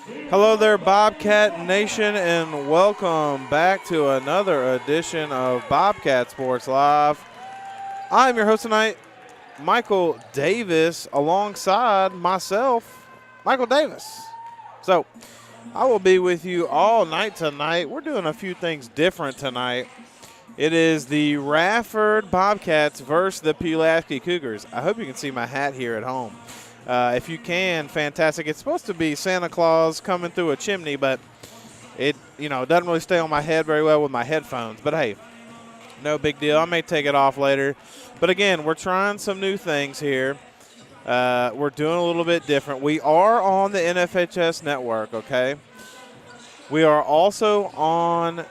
Hello there, Bobcat Nation, and welcome back to another edition of Bobcat Sports Live. I'm your host tonight, Michael Davis, alongside myself, Michael Davis. So, I will be with you all night tonight. We're doing a few things different tonight. It is the Rafford Bobcats versus the Pulaski Cougars. I hope you can see my hat here at home. If you can, fantastic. It's supposed to be Santa Claus coming through a chimney, but it doesn't really stay on my head very well with my headphones. But hey, no big deal. I may take it off later. But again, we're trying some new things here. We're doing a little bit different. We are on the NFHS network, okay? We are also on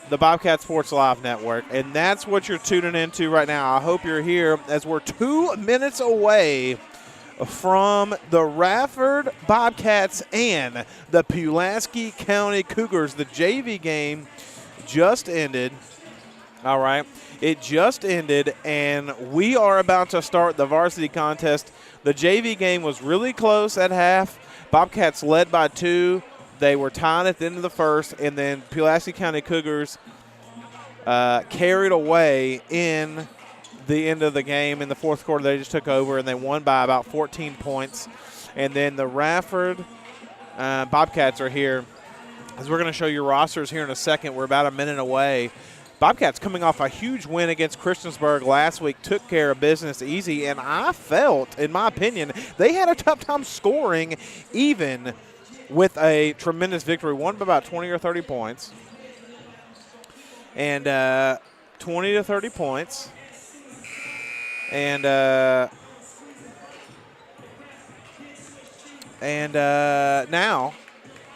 the Bobcat Sports Live network, and that's what you're tuning into right now. I hope you're here as we're 2 minutes away from the Rafford Bobcats and the Pulaski County Cougars. The JV game just ended. All right. It just ended, and we are about to start the varsity contest. The JV game was really close at half. Bobcats led by 2. They were tied at the end of the first, and then Pulaski County Cougars carried away in the end of the game. In the fourth quarter, they just took over, and they won by about 14 points. And then the Rafford Bobcats are here. As we're going to show you rosters here in a second, we're about a minute away. Bobcats coming off a huge win against Christiansburg last week, took care of business easy, and I felt, in my opinion, they had a tough time scoring even with a tremendous victory. Won by about 20 or 30 points. And 20 to 30 points. And now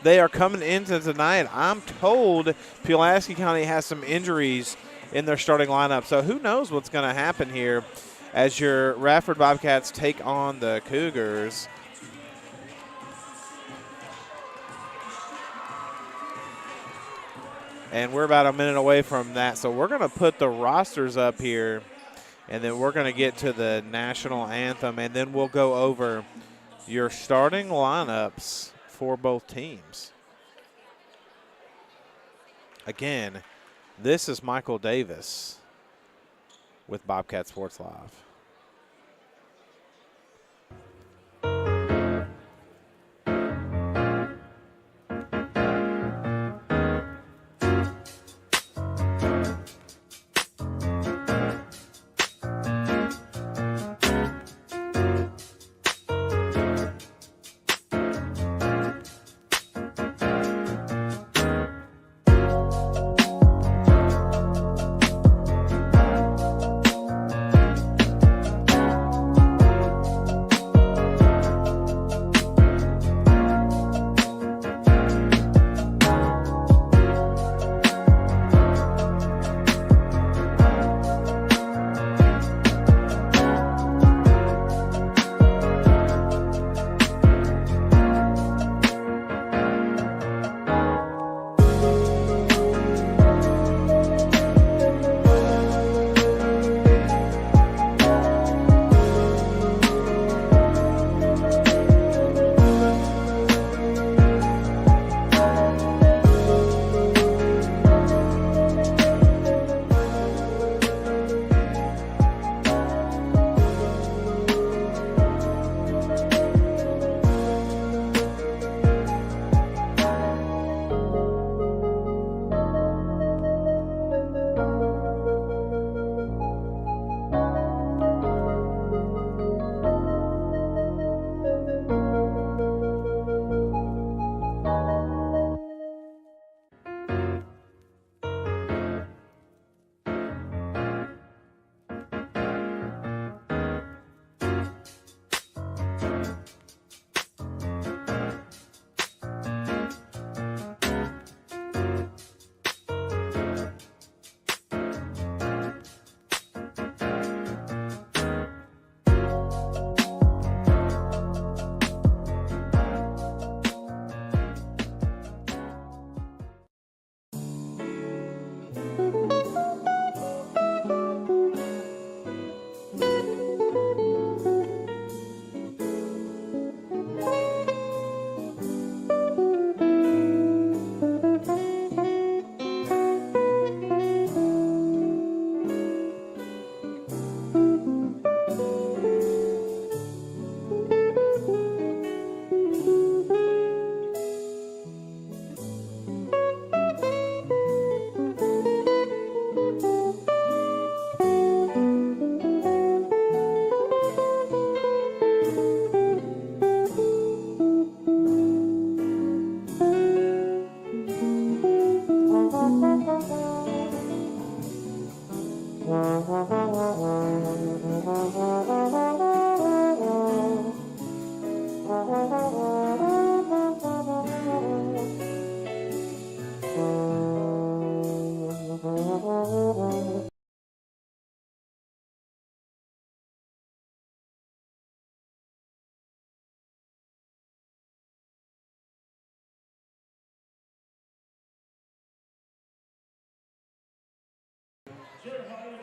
they are coming into tonight. I'm told Pulaski County has some injuries in their starting lineup, so who knows what's going to happen here as your Rafford Bobcats take on the Cougars. And we're about a minute away from that, so we're going to put the rosters up here. And then we're going to get to the national anthem, and then we'll go over your starting lineups for both teams. Again, this is Michael Davis with Bobcat Sports Live.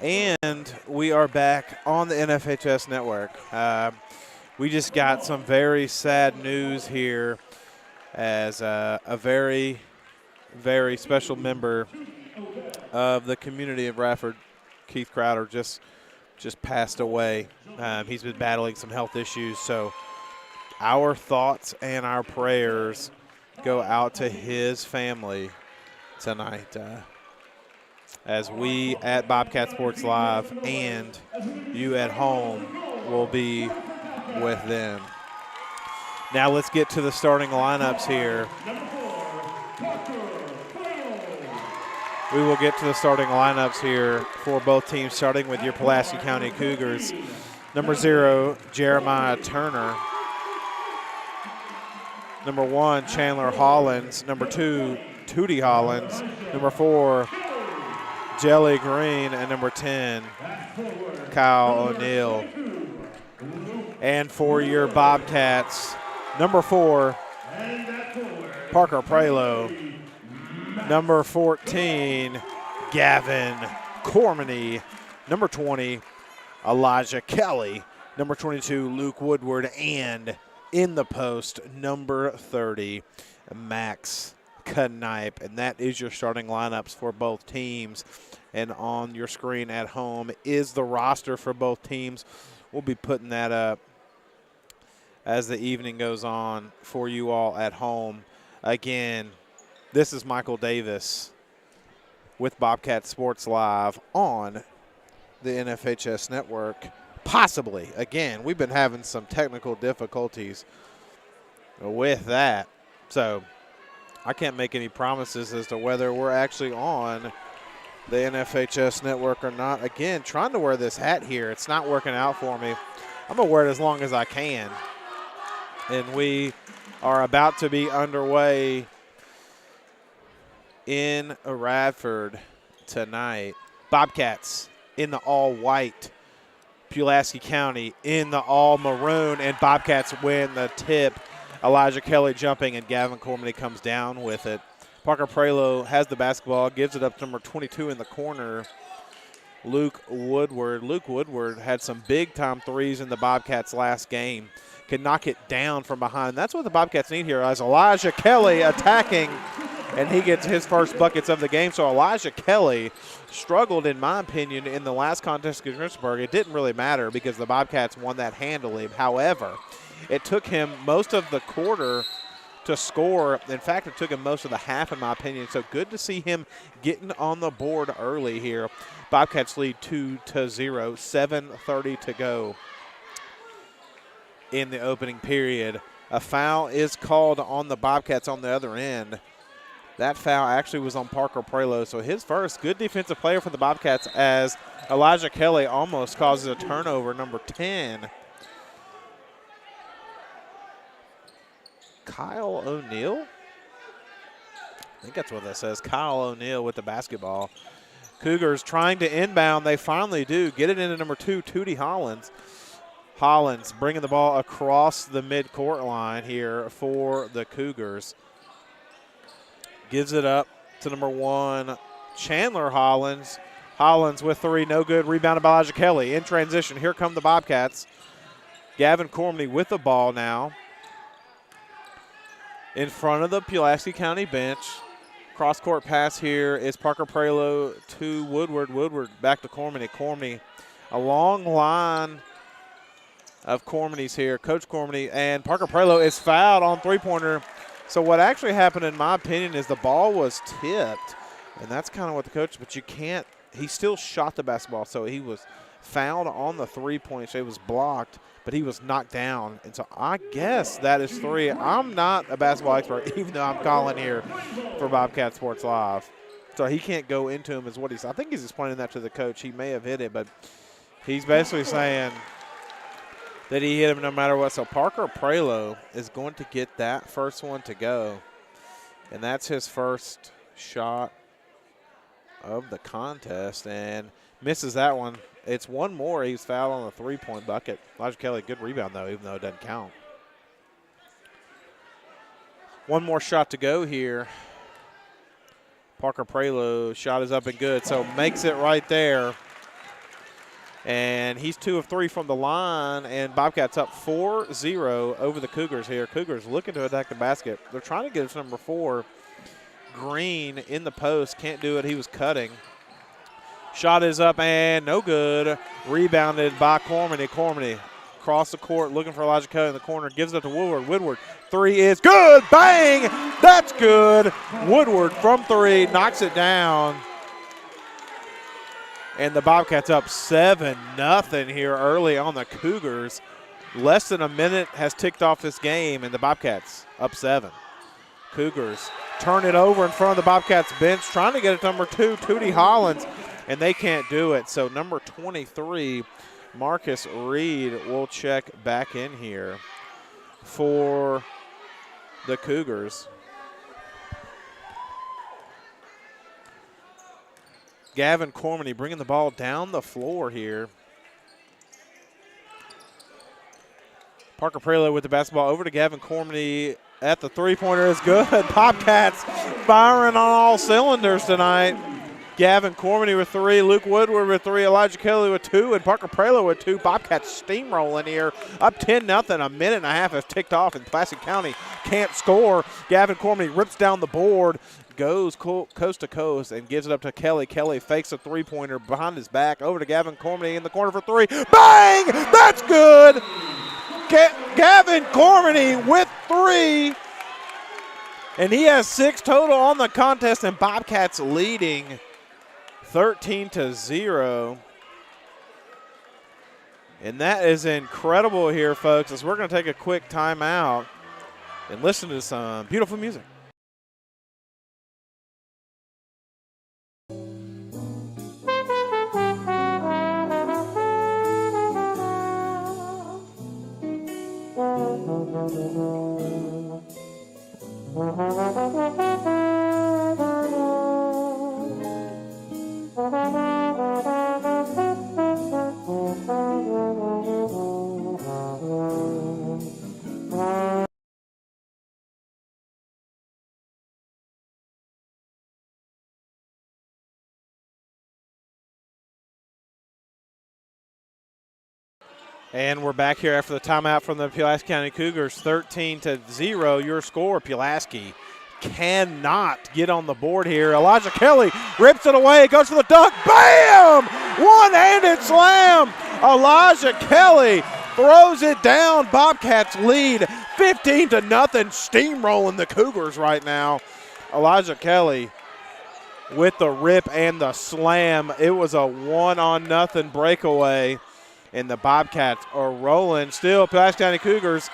And we are back on the NFHS network. We just got some very sad news here as a very, very special member of the community of Radford, Keith Crowder, just passed away. He's been battling some health issues, so our thoughts and our prayers go out to his family tonight as we at Bobcat Sports Live and you at home will be with them. Now let's get to the starting lineups here. We will get to the starting lineups here for both teams, starting with your Pulaski County Cougars. Number 0, Jeremiah Turner. Number 1, Chandler Hollins. Number 2, Tootie Hollins. Number 4, Jelly Green. And number 10, Kyle O'Neill. And for your Bobcats, number 4, Parker Prelo. Number 14, Gavin Cormany. Number 20, Elijah Kelly. Number 22, Luke Woodward. And in the post, number 30, Max Knipe. And that is your starting lineups for both teams. And on your screen at home is the roster for both teams. We'll be putting that up as the evening goes on for you all at home. Again, this is Michael Davis with Bobcat Sports Live on the NFHS network. Possibly. Again, we've been having some technical difficulties with that. So I can't make any promises as to whether we're actually on the NFHS network or not. Again, trying to wear this hat here. It's not working out for me. I'm going to wear it as long as I can. And we are about to be underway in Radford tonight. Bobcats in the all-white. Pulaski County in the all-maroon. And Bobcats win the tip. Elijah Kelly jumping, and Gavin Cormany comes down with it. Parker Prelo has the basketball, gives it up to number 22 in the corner, Luke Woodward. Luke Woodward had some big-time threes in the Bobcats' last game. Could knock it down from behind. That's what the Bobcats need here, as Elijah Kelly attacking, and he gets his first buckets of the game. So Elijah Kelly struggled, in my opinion, in the last contest against Richardsburg. It didn't really matter because the Bobcats won that handily. However, it took him most of the quarter to score. In fact, it took him most of the half, in my opinion. So good to see him getting on the board early here. Bobcats lead 2-0, 7:30 to go in the opening period. A foul is called on the Bobcats on the other end. That foul actually was on Parker Prelo, so his first. Good defensive player for the Bobcats as Elijah Kelly almost causes a turnover, number 10. Kyle O'Neill? I think that's what that says. Kyle O'Neill with the basketball. Cougars trying to inbound. They finally do. Get it into number 2, Tootie Hollins. Hollins bringing the ball across the midcourt line here for the Cougars. Gives it up to number 1, Chandler Hollins. Hollins with 3, no good. Rebounded by Elijah Kelly. In transition, here come the Bobcats. Gavin Cormany with the ball now. In front of the Pulaski County bench. Cross-court pass here is Parker Prelo to Woodward. Woodward back to Cormany. Cormany, a long line of Cormany's here. Coach Cormany, and Parker Prelo is fouled on three-pointer. So what actually happened, in my opinion, is the ball was tipped. And that's kind of what the coach, but you can't, he still shot the basketball. So he was fouled on the three-point. So it was blocked, but he was knocked down. And so I guess that is 3. I'm not a basketball expert, even though I'm calling here for Bobcat Sports Live. So he can't go into him is what he's, I think he's explaining that to the coach. He may have hit it, but he's basically saying that he hit him no matter what. So Parker Prelo is going to get that first one to go. And that's his first shot of the contest and misses that one. It's one more. He's fouled on the three-point bucket. Elijah Kelly, good rebound, though, even though it doesn't count. One more shot to go here Parker Prelo shot is up and good, so makes it right there. And he's 2 of 3 from the line, and Bobcats up 4-0 over the Cougars here. Cougars looking to attack the basket. They're trying to get us number 4, Green, in the post. Can't do it. He was cutting. Shot is up and no good. Rebounded by Cormany. Cormany across the court looking for Elijah Kelly in the corner. Gives it to Woodward. Woodward, 3 is good. Bang! That's good. Woodward from 3 knocks it down. And the Bobcats up 7-0 here early on the Cougars. Less than a minute has ticked off this game, and the Bobcats up 7. Cougars turn it over in front of the Bobcats bench, trying to get it to number 2, Tootie Hollins, and they can't do it. So number 23, Marcus Reed, will check back in here for the Cougars. Gavin Cormany bringing the ball down the floor here. Parker Prelo with the basketball over to Gavin Cormany at the three-pointer is good. Bobcats firing on all cylinders tonight. Gavin Cormany with 3, Luke Woodward with 3, Elijah Kelly with 2, and Parker Prelo with 2. Bobcats steamrolling here, up 10-0. A minute and a half has ticked off, and Pulaski County can't score. Gavin Cormany rips down the board, goes coast to coast, and gives it up to Kelly. Kelly fakes a three-pointer behind his back, over to Gavin Cormany in the corner for 3. Bang! That's good! Gavin Cormany with 3. And he has 6 total on the contest, and Bobcats leading 13-0. And that is incredible here, folks, as we're going to take a quick timeout and listen to some beautiful music. And we're back here after the timeout from the Pulaski County Cougars, 13-0. Your score, Pulaski cannot get on the board here. Elijah Kelly rips it away, goes for the dunk, bam! One-handed slam. Elijah Kelly throws it down. Bobcats lead 15-0, steamrolling the Cougars right now. Elijah Kelly with the rip and the slam. It was a 1-0 breakaway. And the Bobcats are rolling. Still, Pulaski County Cougars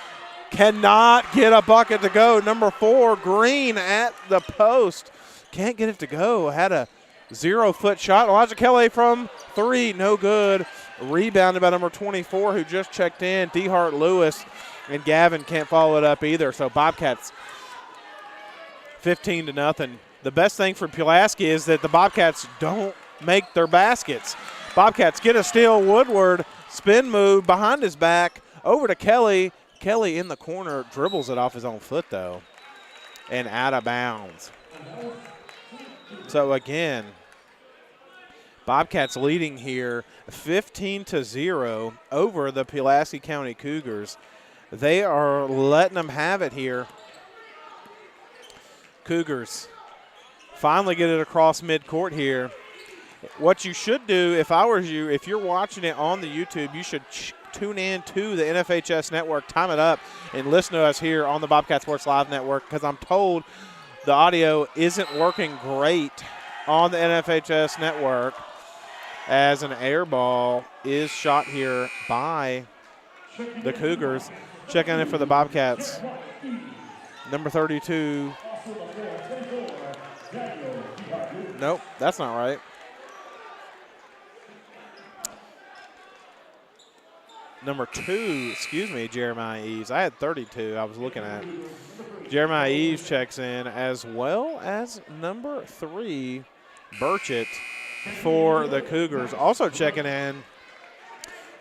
cannot get a bucket to go. Number 4, Green at the post. Can't get it to go. Had a 0-foot shot. Elijah Kelly from 3, no good. Rebounded by number 24, who just checked in. DeHart Lewis, and Gavin can't follow it up either. So Bobcats 15-0. The best thing for Pulaski is that the Bobcats don't make their baskets. Bobcats get a steal. Woodward, spin move behind his back, over to Kelly. Kelly in the corner, dribbles it off his own foot, though, and out of bounds. So, again, Bobcats leading here 15-0 over the Pulaski County Cougars. They are letting them have it here. Cougars finally get it across midcourt here. What you should do, if I was you, if you're watching it on the YouTube, you should tune in to the NFHS Network, time it up, and listen to us here on the Bobcat Sports Live Network, because I'm told the audio isn't working great on the NFHS Network as an air ball is shot here by the Cougars. Checking in for the Bobcats, number 32. Nope, that's not right. Number 2, excuse me, Jeremiah Eves. I had 32 I was looking at. Jeremiah Eves checks in, as well as number 3, Burchett, for the Cougars. Also checking in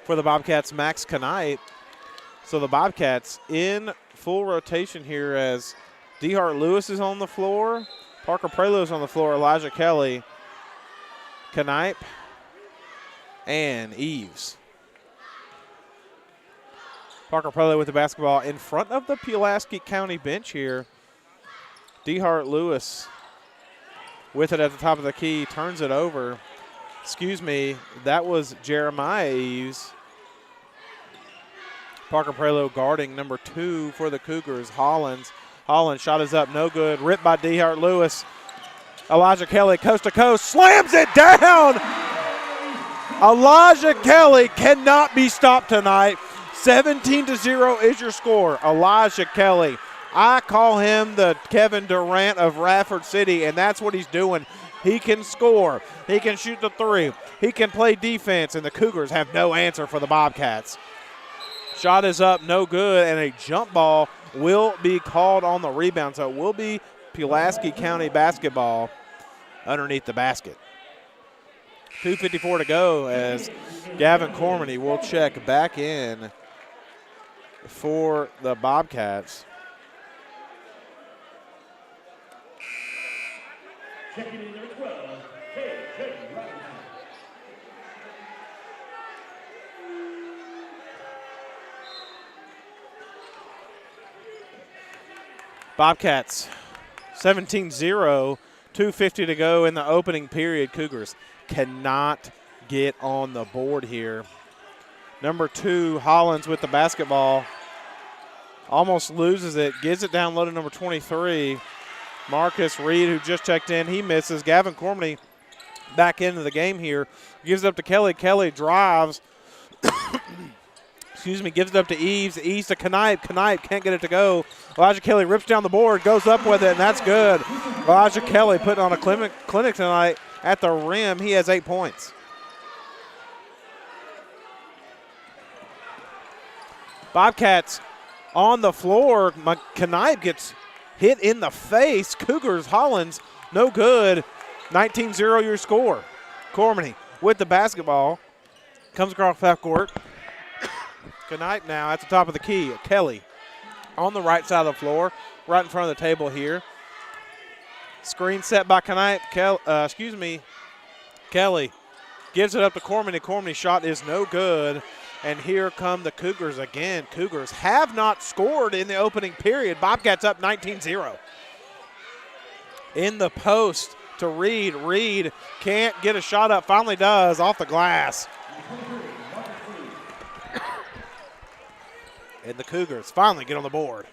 for the Bobcats, Max Knight. So the Bobcats in full rotation here as DeHart Lewis is on the floor, Parker Prelude's on the floor. Elijah Kelly, Knipe, and Eves. Parker Prelude with the basketball in front of the Pulaski County bench here. DeHart Lewis with it at the top of the key, turns it over. Excuse me, that was Jeremiah Eves. Parker Prelude guarding number 2 for the Cougars, Hollins. Hollins shot is up, no good. Ripped by DeHart Lewis. Elijah Kelly, coast to coast, slams it down. Elijah Kelly cannot be stopped tonight. 17-0 is your score. Elijah Kelly. I call him the Kevin Durant of Radford City, and that's what he's doing. He can score. He can shoot the 3. He can play defense, and the Cougars have no answer for the Bobcats. Shot is up, no good, and a jump ball will be called on the rebound. So it will be Pulaski County basketball underneath the basket. 2:54 to go as Gavin Cormany will check back in for the Bobcats. Checking in number 12, K.J. Robinson. Bobcats 17-0, 2:50 to go in the opening period. Cougars cannot get on the board here. Number 2, Hollins with the basketball. Almost loses it, gives it down low to number 23. Marcus Reed, who just checked in, he misses. Gavin Cormany back into the game here. Gives it up to Kelly. Kelly drives. Gives it up to Eves. Eves to Knipe. Knipe can't get it to go. Elijah Kelly rips down the board, goes up with it, and that's good. Elijah Kelly putting on a clinic tonight at the rim. He has 8 points. Bobcats on the floor. Knipe gets hit in the face. Cougars, Hollins, no good. 19-0 your score. Cormany with the basketball. Comes across half court. Knipe now at the top of the key. Kelly on the right side of the floor, right in front of the table here. Screen set by Knipe. Kelly gives it up to Cormany. Cormany's shot is no good. And here come the Cougars again. Cougars have not scored in the opening period. Bobcats up 19-0. In the post to Reed. Reed can't get a shot up. Finally does off the glass. And the Cougars finally get on the board.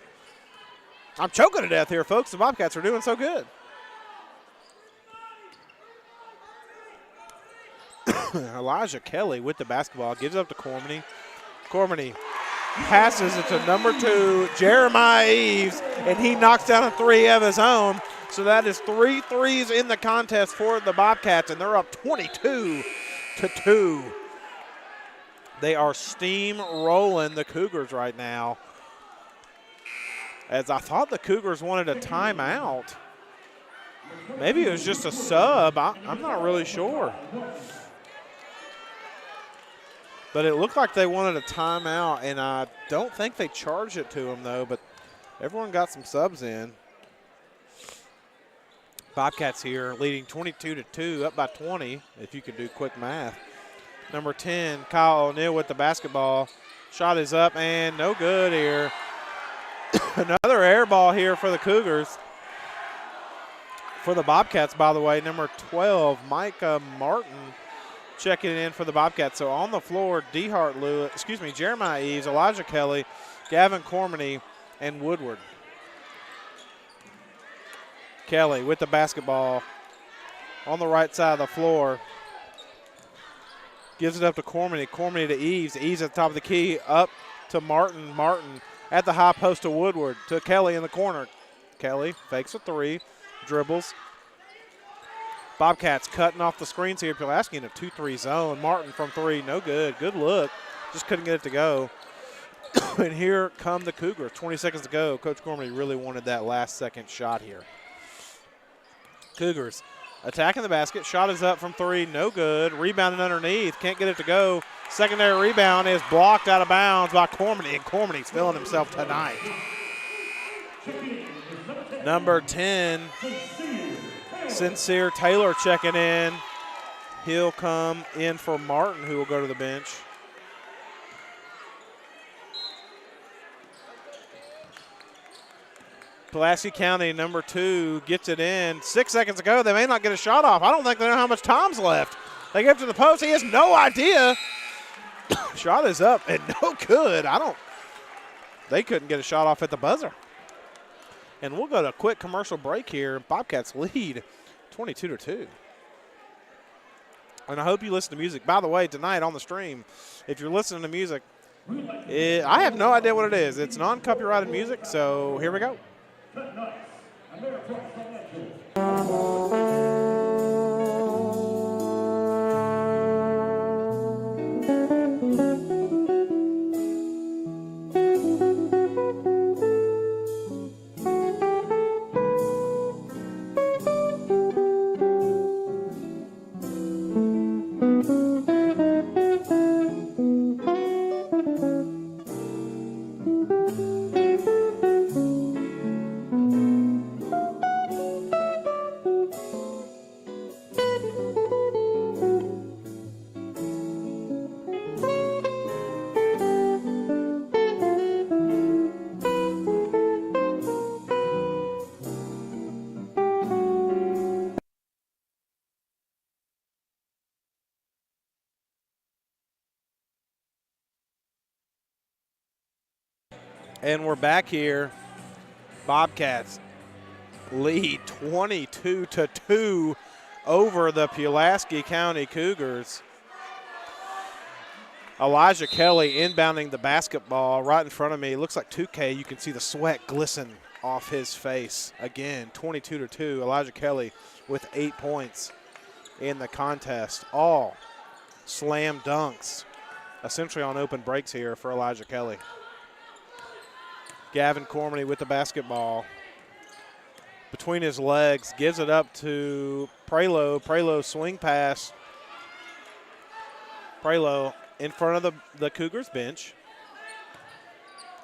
I'm choking to death here, folks. The Bobcats are doing so good. Elijah Kelly with the basketball. Gives up to Cormany. Cormany passes it to number 2, Jeremiah Eves, and he knocks down a 3 of his own. So that is 3 threes in the contest for the Bobcats, and they're up 22-2. They are steamrolling the Cougars right now. As I thought the Cougars wanted a timeout. Maybe it was just a sub. I'm not really sure. But it looked like they wanted a timeout, and I don't think they charged it to them, though. But everyone got some subs in. Bobcats here leading 22-2, up by 20, if you could do quick math. Number 10, Kyle O'Neill with the basketball. Shot is up and no good here. Another air ball here for the Cougars. For the Bobcats, by the way, number 12, Micah Martin checking in for the Bobcats. So on the floor, Jeremiah Eves, Elijah Kelly, Gavin Cormany, and Woodward. Kelly with the basketball on the right side of the floor. Gives it up to Cormany. Cormany to Eves. Eves at the top of the key. Up to Martin. Martin at the high post to Woodward. To Kelly in the corner. Kelly fakes a 3. Dribbles. Bobcats cutting off the screens here. Pulaski in a 2-3 zone. Martin from 3. No good. Good look. Just couldn't get it to go. And here come the Cougars. 20 seconds to go. Coach Cormany really wanted that last second shot here. Cougars attacking the basket. Shot is up from 3. No good. Rebounding underneath. Can't get it to go. Secondary rebound is blocked out of bounds by Cormany, and Cormany's feeling himself tonight. Number 10, Sincere Taylor checking in. He'll come in for Martin, who will go to the bench. Pulaski County, number 2, gets it in. 6 seconds ago, they may not get a shot off. I don't think they know how much time's left. They get to the post. He has no idea. Shot is up and no good. They couldn't get a shot off at the buzzer. And we'll go to a quick commercial break here. Bobcats lead 22-2. And I hope you listen to music. By the way, tonight on the stream, if you're listening to music, I have no idea what it is. It's non-copyrighted music, so here we go. And we're back here. Bobcats lead 22-2 over the Pulaski County Cougars. Elijah Kelly inbounding the basketball right in front of me. Looks like 2K. You can see the sweat glisten off his face. Again, 22-2. Elijah Kelly with 8 points in the contest. All slam dunks, essentially on open breaks here for Elijah Kelly. Gavin Cormany with the basketball. Between his legs, gives it up to Prelo. Prelo swing pass. Prelo in front of the Cougars bench.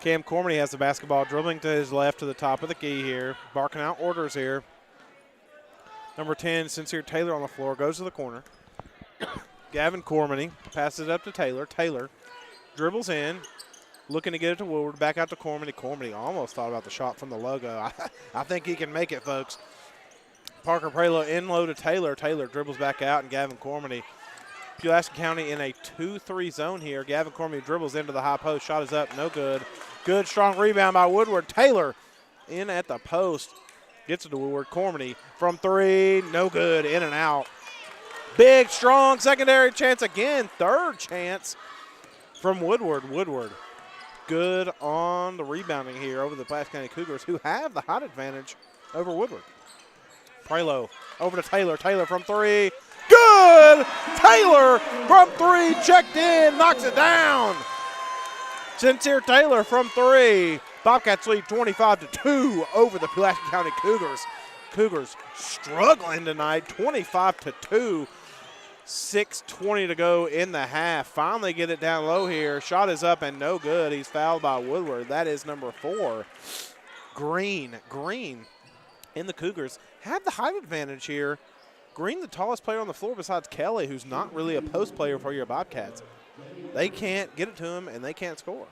Cam Cormany has the basketball, dribbling to his left to the top of the key here. Barking out orders here. Number 10, Sincere Taylor on the floor, goes to the corner. Gavin Cormany passes it up to Taylor. Taylor dribbles in. Looking to get it to Woodward, back out to Cormany. Cormany almost thought about the shot from the logo. I think he can make it, folks. Parker Prelo in low to Taylor. Taylor dribbles back out, and Gavin Cormany. Pulaski County in a 2-3 zone here. Gavin Cormany dribbles into the high post. Shot is up, no good. Good, strong rebound by Woodward. Taylor in at the post. Gets it to Woodward. Cormany from 3, no good, in and out. Big, strong secondary chance again. Third chance from Woodward. Woodward. Good on the rebounding here over the Pulaski County Cougars, who have the height advantage over Woodward. Prelo over to Taylor. Taylor from 3. Good! Taylor from 3, checked in, knocks it down. Sincere Taylor from 3. Bobcats lead 25-2 over the Pulaski County Cougars. Cougars struggling tonight, 25-2. 6:20 to go in the half. Finally get it down low here. Shot is up and no good. He's fouled by Woodward. That is number 4. Green in the Cougars have the height advantage here. Green, the tallest player on the floor besides Kelly, who's not really a post player for your Bobcats. They can't get it to him, and they can't score.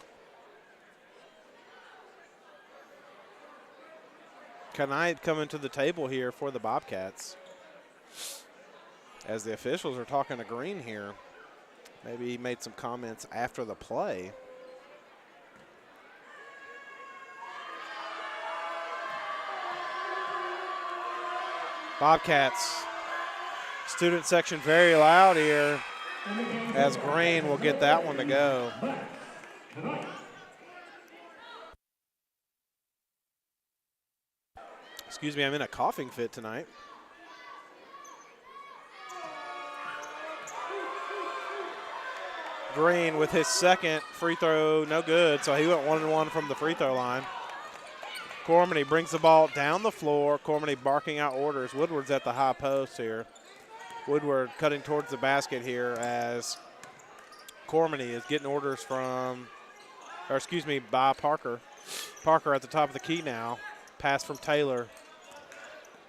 Knight coming to the table here for the Bobcats. As the officials are talking to Green here. Maybe he made some comments after the play. Bobcats student section very loud here as Green will get that one to go. Excuse me, I'm in a coughing fit tonight. Green with his second free throw, no good, so he went 1-1 from the free throw line. Cormany brings the ball down the floor. Cormany barking out orders. Woodward's at the high post here. Woodward cutting towards the basket here as Cormany is getting orders by Parker. Parker at the top of the key now. Pass from Taylor.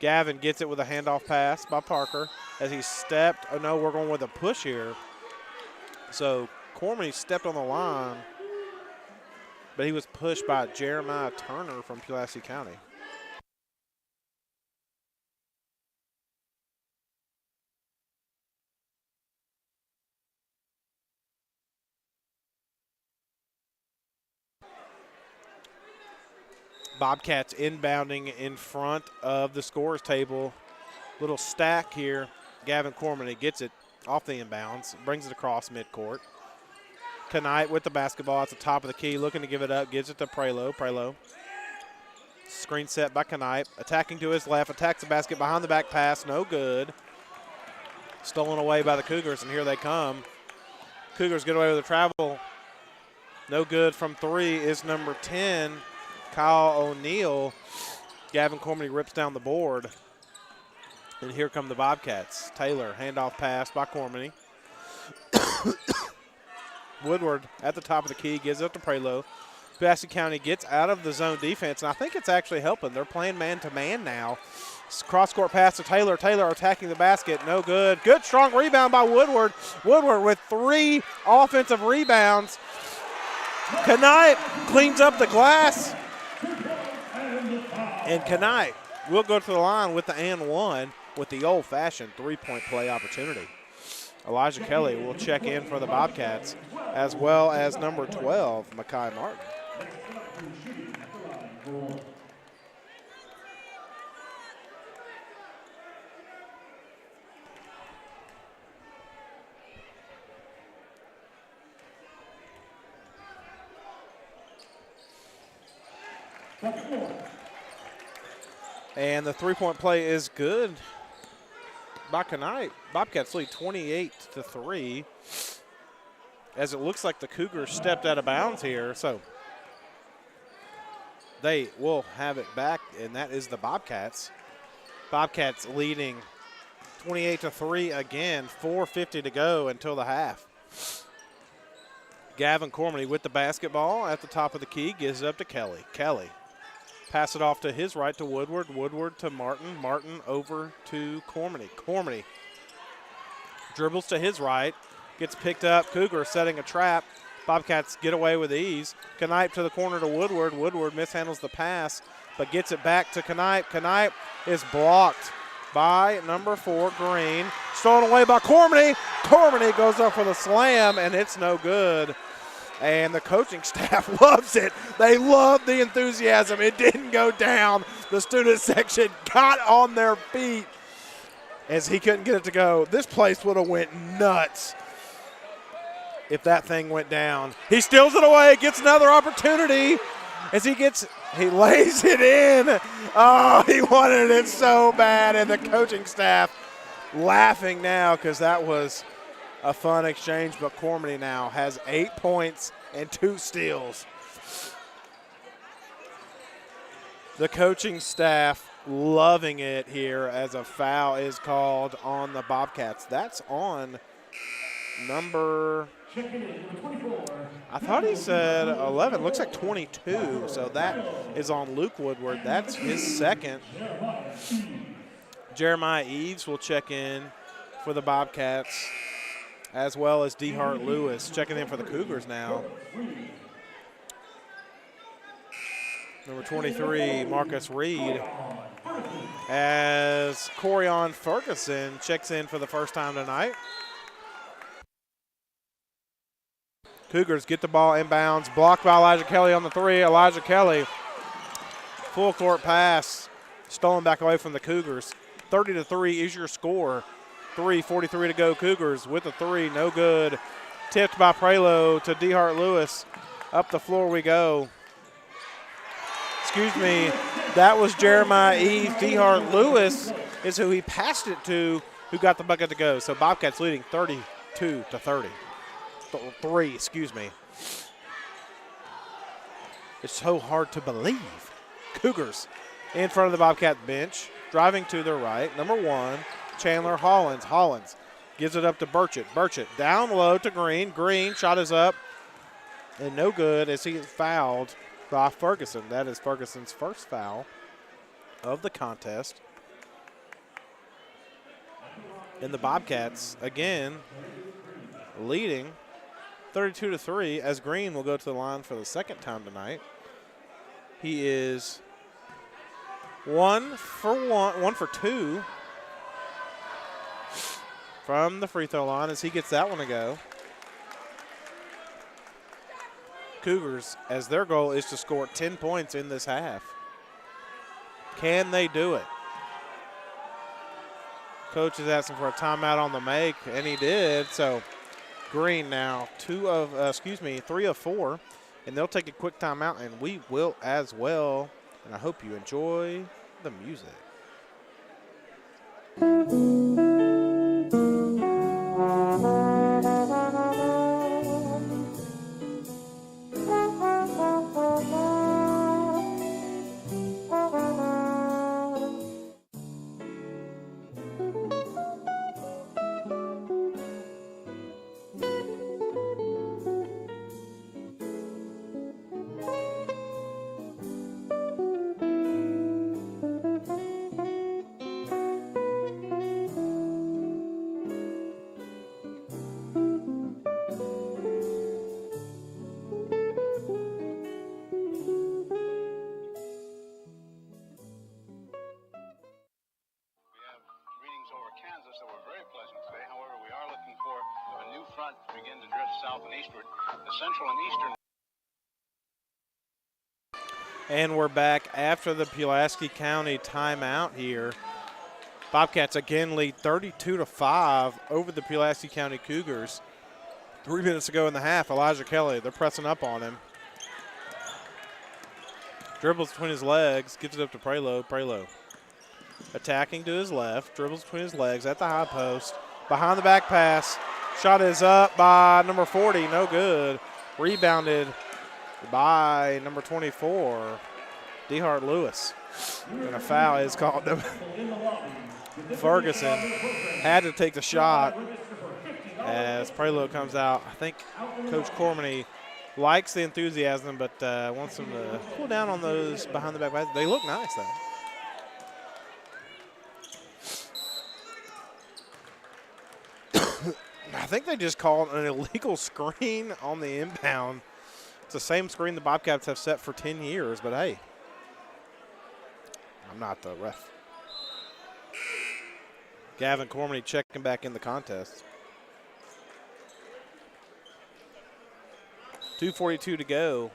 Gavin gets it with a handoff pass by Parker as he stepped. Oh, no, we're going with a push here. So Cormany stepped on the line, but he was pushed by Jeremiah Turner from Pulaski County. Bobcats inbounding in front of the scores table. Little stack here. Gavin Cormany gets it off the inbounds, brings it across midcourt. Knight with the basketball at the top of the key, looking to give it up, gives it to Prelo. Prelo. Screen set by Knight. Attacking to his left, attacks the basket behind the back pass, no good. Stolen away by the Cougars, and here they come. Cougars get away with the travel. No good from three is number 10. Kyle O'Neal. Gavin Cormany rips down the board. And here come the Bobcats. Taylor, handoff pass by Cormany. Woodward at the top of the key, gives it up to Prelo. Pulaski County gets out of the zone defense, and I think it's actually helping. They're playing man-to-man now. Cross-court pass to Taylor. Taylor attacking the basket, no good. Good, strong rebound by Woodward. Woodward with 3 offensive rebounds. Knight cleans up the glass. And Knight will go to the line with the and one with the old-fashioned three-point play opportunity. Elijah Kelly will check in for the Bobcats, as well as number 12, Makai Martin. And the three-point play is good by Knight. Bobcats lead 28-3, as it looks like the Cougars stepped out of bounds here. So they will have it back, and that is the Bobcats. Bobcats leading 28-3 again, 4:50 to go until the half. Gavin Cormany with the basketball at the top of the key, gives it up to Kelly. Kelly. Pass it off to his right to Woodward. Woodward to Martin. Martin over to Cormany. Cormany dribbles to his right. Gets picked up. Cougar setting a trap. Bobcats get away with ease. Knight to the corner to Woodward. Woodward mishandles the pass, but gets it back to Knight. Knight is blocked by number 4, Green. Stolen away by Cormany. Cormany goes up for the slam, and it's no good. And the coaching staff loves it. They love the enthusiasm. It didn't go down. The student section got on their feet as he couldn't get it to go. This place would have went nuts if that thing went down. He steals it away, gets another opportunity as he lays it in. Oh, he wanted it so bad, and the coaching staff laughing now because that was a fun exchange, but Cormany now has 8 points and 2 steals. The coaching staff loving it here as a foul is called on the Bobcats. That's on number, I thought he said 11, looks like 22, so that is on Luke Woodward. That's his second. Jeremiah Eves will check in for the Bobcats, as well as DeHart Lewis checking in for the Cougars now. Number 23, Marcus Reed, as Corion Ferguson checks in for the first time tonight. Cougars get the ball inbounds, blocked by Elijah Kelly on the 3. Elijah Kelly, full court pass, stolen back away from the Cougars. 30-3 is your score. 3:43 to go. Cougars with a 3, no good. Tipped by Prelo to DeHart Lewis. Up the floor we go. Excuse me, that was Jeremiah Eve. DeHart Lewis is who he passed it to, who got the bucket to go. So Bobcats leading 32-30. 3, excuse me. It's so hard to believe. Cougars in front of the Bobcat bench, driving to their right. Number 1. Chandler Hollins. Hollins gives it up to Burchett. Burchett down low to Green. Green shot is up and no good as he is fouled by Ferguson. That is Ferguson's first foul. of the contest. And the Bobcats, again, leading 32-3 as Green will go to the line for the second time tonight. He is 1 for 2 from the free throw line as he gets that one to go. Cougars, as their goal is to score 10 points in this half. Can they do it? Coach is asking for a timeout on the make, and he did. So Green now 3 of 4, and they'll take a quick timeout, and we will as well. And I hope you enjoy the music. And we're back after the Pulaski County timeout here. Bobcats again lead 32-5 over the Pulaski County Cougars. 3 minutes to go in the half. Elijah Kelly, they're pressing up on him. Dribbles between his legs, gives it up to Prelo. Prelo attacking to his left, dribbles between his legs at the high post. Behind the back pass. Shot is up by number 40, no good. Rebounded by number 24, DeHart Lewis. And a foul is called. Ferguson had to take the shot as Prelo comes out. I think Coach Cormany likes the enthusiasm, but wants them to cool down on those behind the back passes. They look nice, though. I think they just called an illegal screen on the inbound. It's the same screen the Bobcats have set for 10 years, but hey, I'm not the ref. Gavin Cormany checking back in the contest. 2:42 to go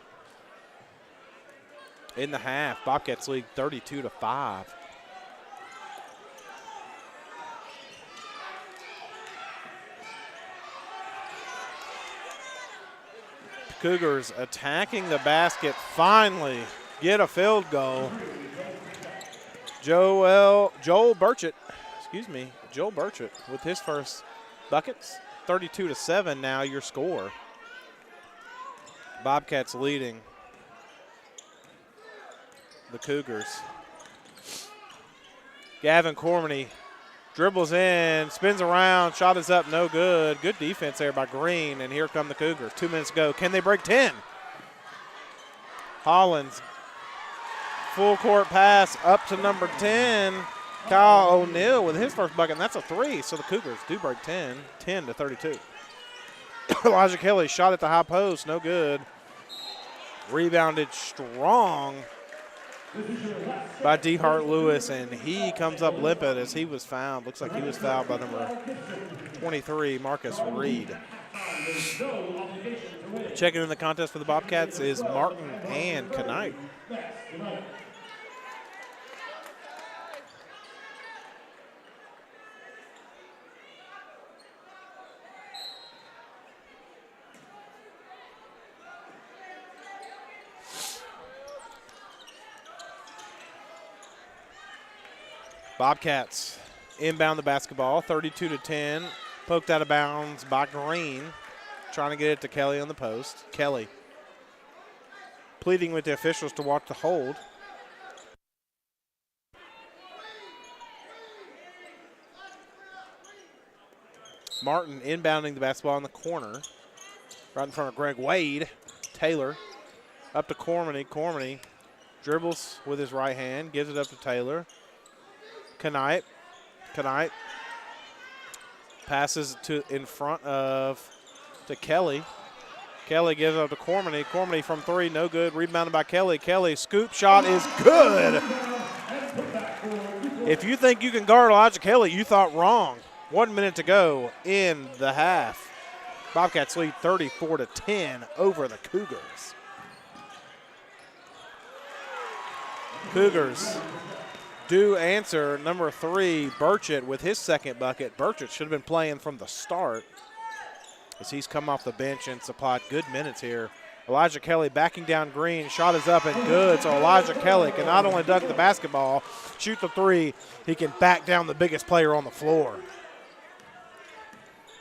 in the half. Bobcats lead 32-5. Cougars attacking the basket, finally get a field goal. Joel Burchett with his first buckets. 32-7 now your score. Bobcats leading the Cougars. Gavin Cormany dribbles in, spins around, shot is up, no good. Good defense there by Green, and here come the Cougars. 2 minutes to go. Can they break 10? Hollins, full court pass up to number 10. Kyle O'Neal with his first bucket, and that's a 3. So the Cougars do break 10-32. Elijah Kelly shot at the high post, no good. Rebounded strong by DeHart Lewis, and he comes up limpid as he was fouled. Looks like he was fouled by number 23, Marcus Reed. Checking in the contest for the Bobcats is Martin and Knight. Bobcats inbound the basketball, 32-10. Poked out of bounds by Green. Trying to get it to Kelly on the post. Kelly pleading with the officials to watch the hold. Martin inbounding the basketball in the corner. Right in front of Greg Wade. Taylor up to Cormany. Cormany Dribbles with his right hand, gives it up to Taylor. Knight passes to in front of to Kelly. Kelly gives it up to Cormany. Cormany from three, no good. Rebounded by Kelly. Kelly, scoop shot is good. If you think you can guard Elijah Kelly, you thought wrong. 1 minute to go in the half. Bobcats lead 34-10 over the Cougars. Cougars do answer number 3, Burchett, with his second bucket. Burchett should have been playing from the start as he's come off the bench and supplied good minutes here. Elijah Kelly backing down Green. Shot is up and good. So Elijah Kelly can not only dunk the basketball, shoot the three, he can back down the biggest player on the floor.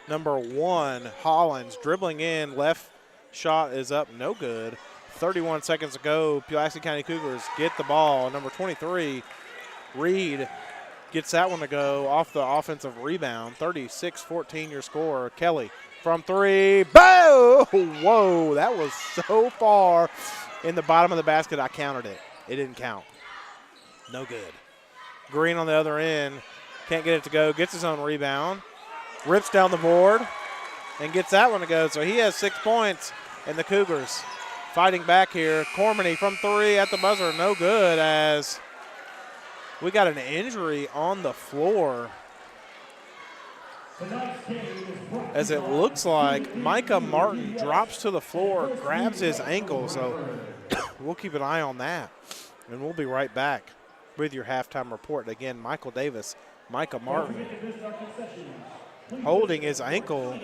Number 1, Hollins dribbling in. Left shot is up, no good. 31 seconds to go. Pulaski County Cougars get the ball. Number 23, Reed, gets that one to go off the offensive rebound. 36-14 your score. Kelly from three. Boom! Whoa, that was so far in the bottom of the basket I counted it. It didn't count. No good. Green on the other end. Can't get it to go. Gets his own rebound. Rips down the board and gets that one to go. So he has 6 points, and the Cougars fighting back here. Cormany from three at the buzzer. No good as we got an injury on the floor. As it looks like Micah Martin drops to the floor, grabs his ankle. So we'll keep an eye on that. And we'll be right back with your halftime report. Again, Michael Davis, Micah Martin holding his ankle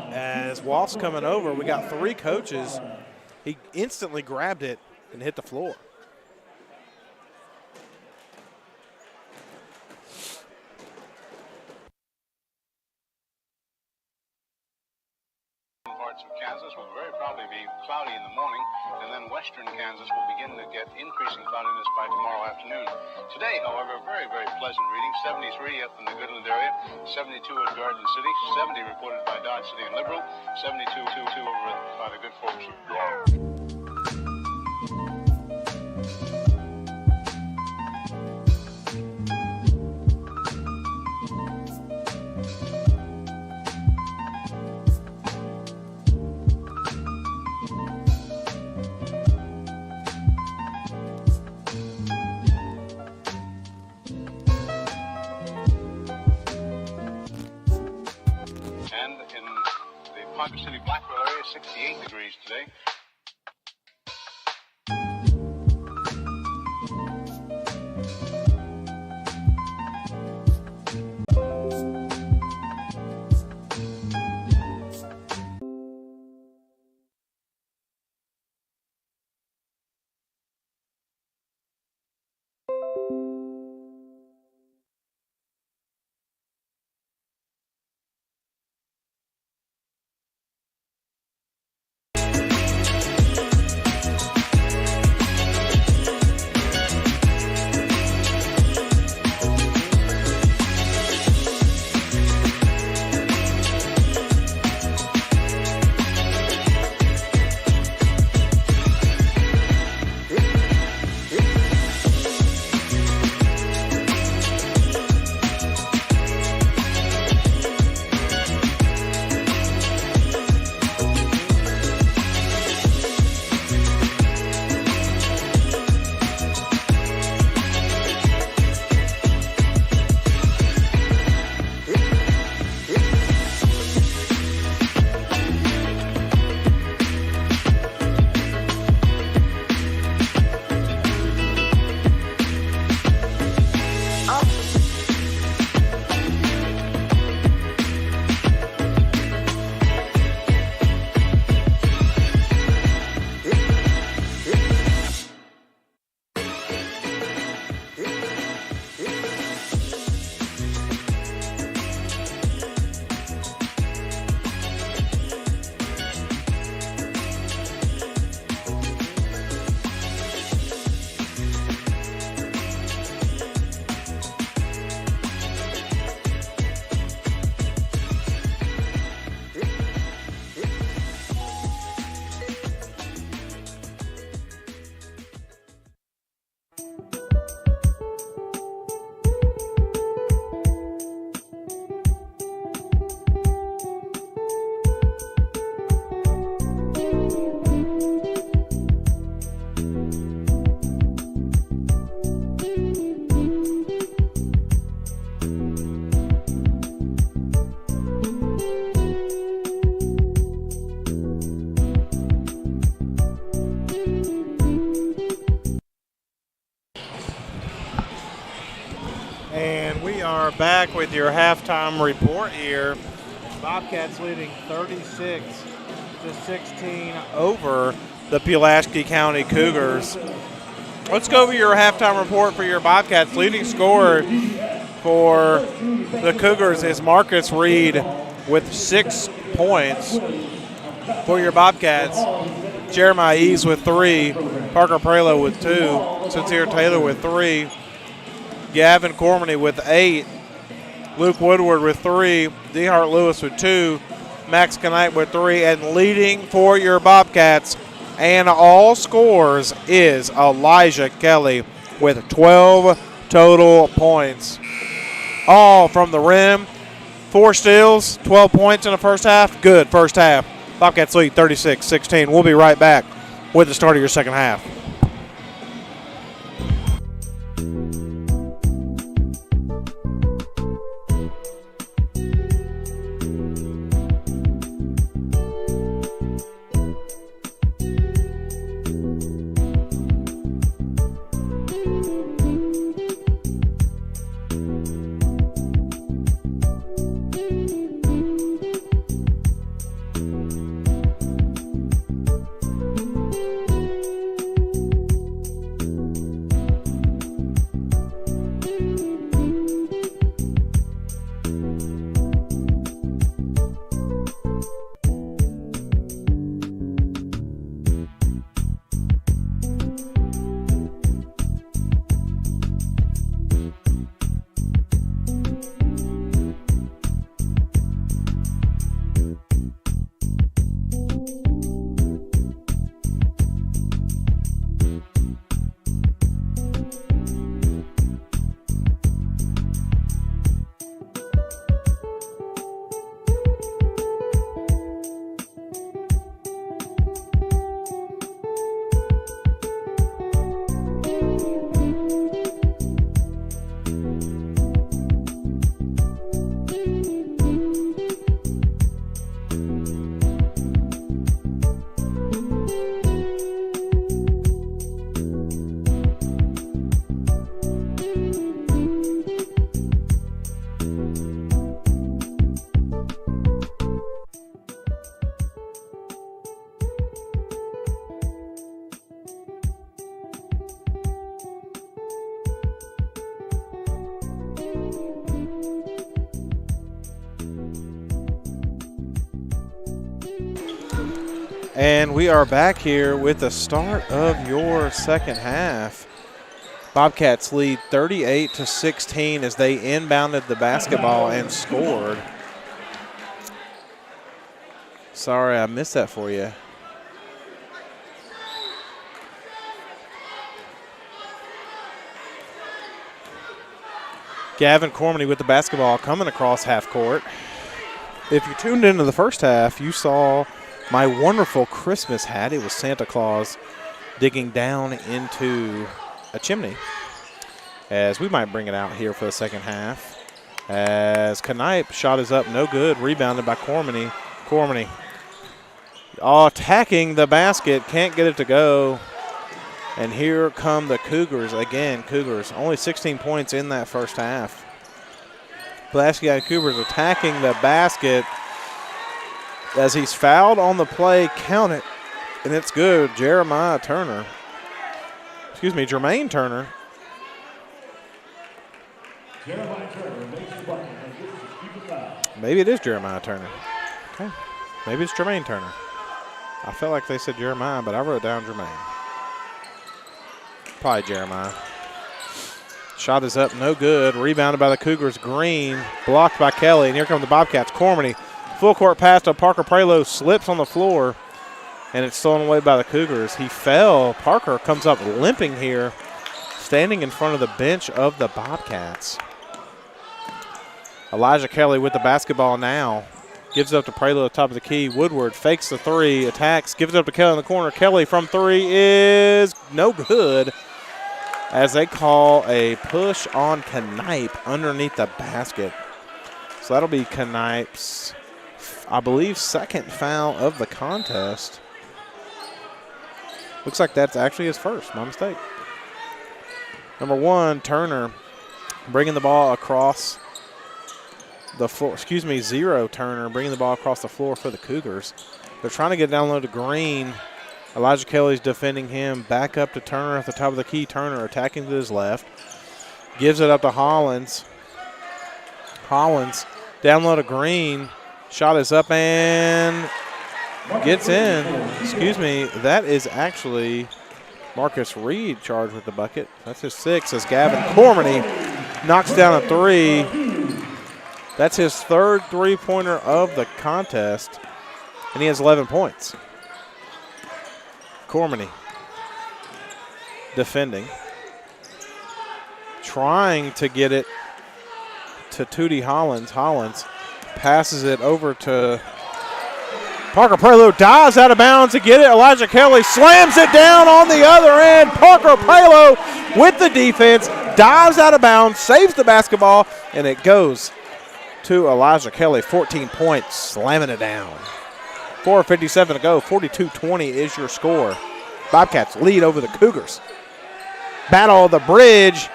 as Wolf's coming over. We got 3 coaches. He instantly grabbed it and hit the floor. Parts of Kansas will very probably be cloudy in the morning, and then western Kansas will begin to get increasing cloudiness by tomorrow afternoon. Today, however, very, very pleasant reading. 73 up in the Goodland area, 72 at Garden City, 70 reported by Dodge City and Liberal, 72 over by the good folks of Garden. Ponca City, Blackwell area, 68 degrees today. are back with your halftime report here. Bobcats leading 36-16 over the Pulaski County Cougars. Let's go over your halftime report for your Bobcats. Leading scorer for the Cougars is Marcus Reed with 6 points. For your Bobcats, Jeremiah Eves with 3, Parker Prelo with 2, Sincere Taylor with 3, Gavin Cormany with 8, Luke Woodward with 3, DeHart Lewis with 2, Max Knight with 3, and leading for your Bobcats and all scores is Elijah Kelly with 12 total points. All from the rim. 4 steals, 12 points in the first half. Good first half. Bobcats lead 36-16. We'll be right back with the start of your second half. And we are back here with the start of your second half. Bobcats lead 38-16 as they inbounded the basketball and scored. Sorry, I missed that for you. Gavin Cormany with the basketball coming across half court. If you tuned into the first half, you saw my wonderful Christmas hat. It was Santa Claus digging down into a chimney. As we might bring it out here for the second half. As Knipe shot is up, no good. Rebounded by Cormany. Cormany attacking the basket, can't get it to go. And here come the Cougars again. Cougars only 16 points in that first half. Pulaski Cougars attacking the basket. As he's fouled on the play, count it, and it's good. Jermaine Turner. Maybe it is Jeremiah Turner. Okay. Maybe it's Jermaine Turner. I felt like they said Jeremiah, but I wrote down Jermaine. Probably Jeremiah. Shot is up, no good. Rebounded by the Cougars. Green, blocked by Kelly, and here come the Bobcats. Cormany. Full court pass to Parker Prelo, slips on the floor, and it's stolen away by the Cougars. He fell. Parker comes up limping here, standing in front of the bench of the Bobcats. Elijah Kelly with the basketball now. Gives it up to Prelo at the top of the key. Woodward fakes the three, attacks, gives it up to Kelly in the corner. Kelly from three is no good as they call a push on Knipe underneath the basket. So that'll be Knipe's, I believe, second foul of the contest. Looks like that's actually his first. My mistake. Number one, Turner bringing the ball across the floor. Zero Turner bringing the ball across the floor for the Cougars. They're trying to get down low to Green. Elijah Kelly's defending him. Back up to Turner at the top of the key. Turner attacking to his left. Gives it up to Hollins. Hollins down low to Green. Shot is up and gets in. That is actually Marcus Reed charged with the bucket. That's his 6th as Gavin Cormany knocks down a 3. That's his 3rd three-pointer of the contest, and he has 11 points. Cormany defending. Trying to get it to Tootie Hollins. Hollins passes it over to Parker Prelo. Dives out of bounds to get it. Elijah Kelly slams it down on the other end. Parker Prelo with the defense. Dives out of bounds. Saves the basketball. And it goes to Elijah Kelly. 14 points. Slamming it down. 4:57 to go. 42-20 is your score. Bobcats lead over the Cougars. Battle of the bridge.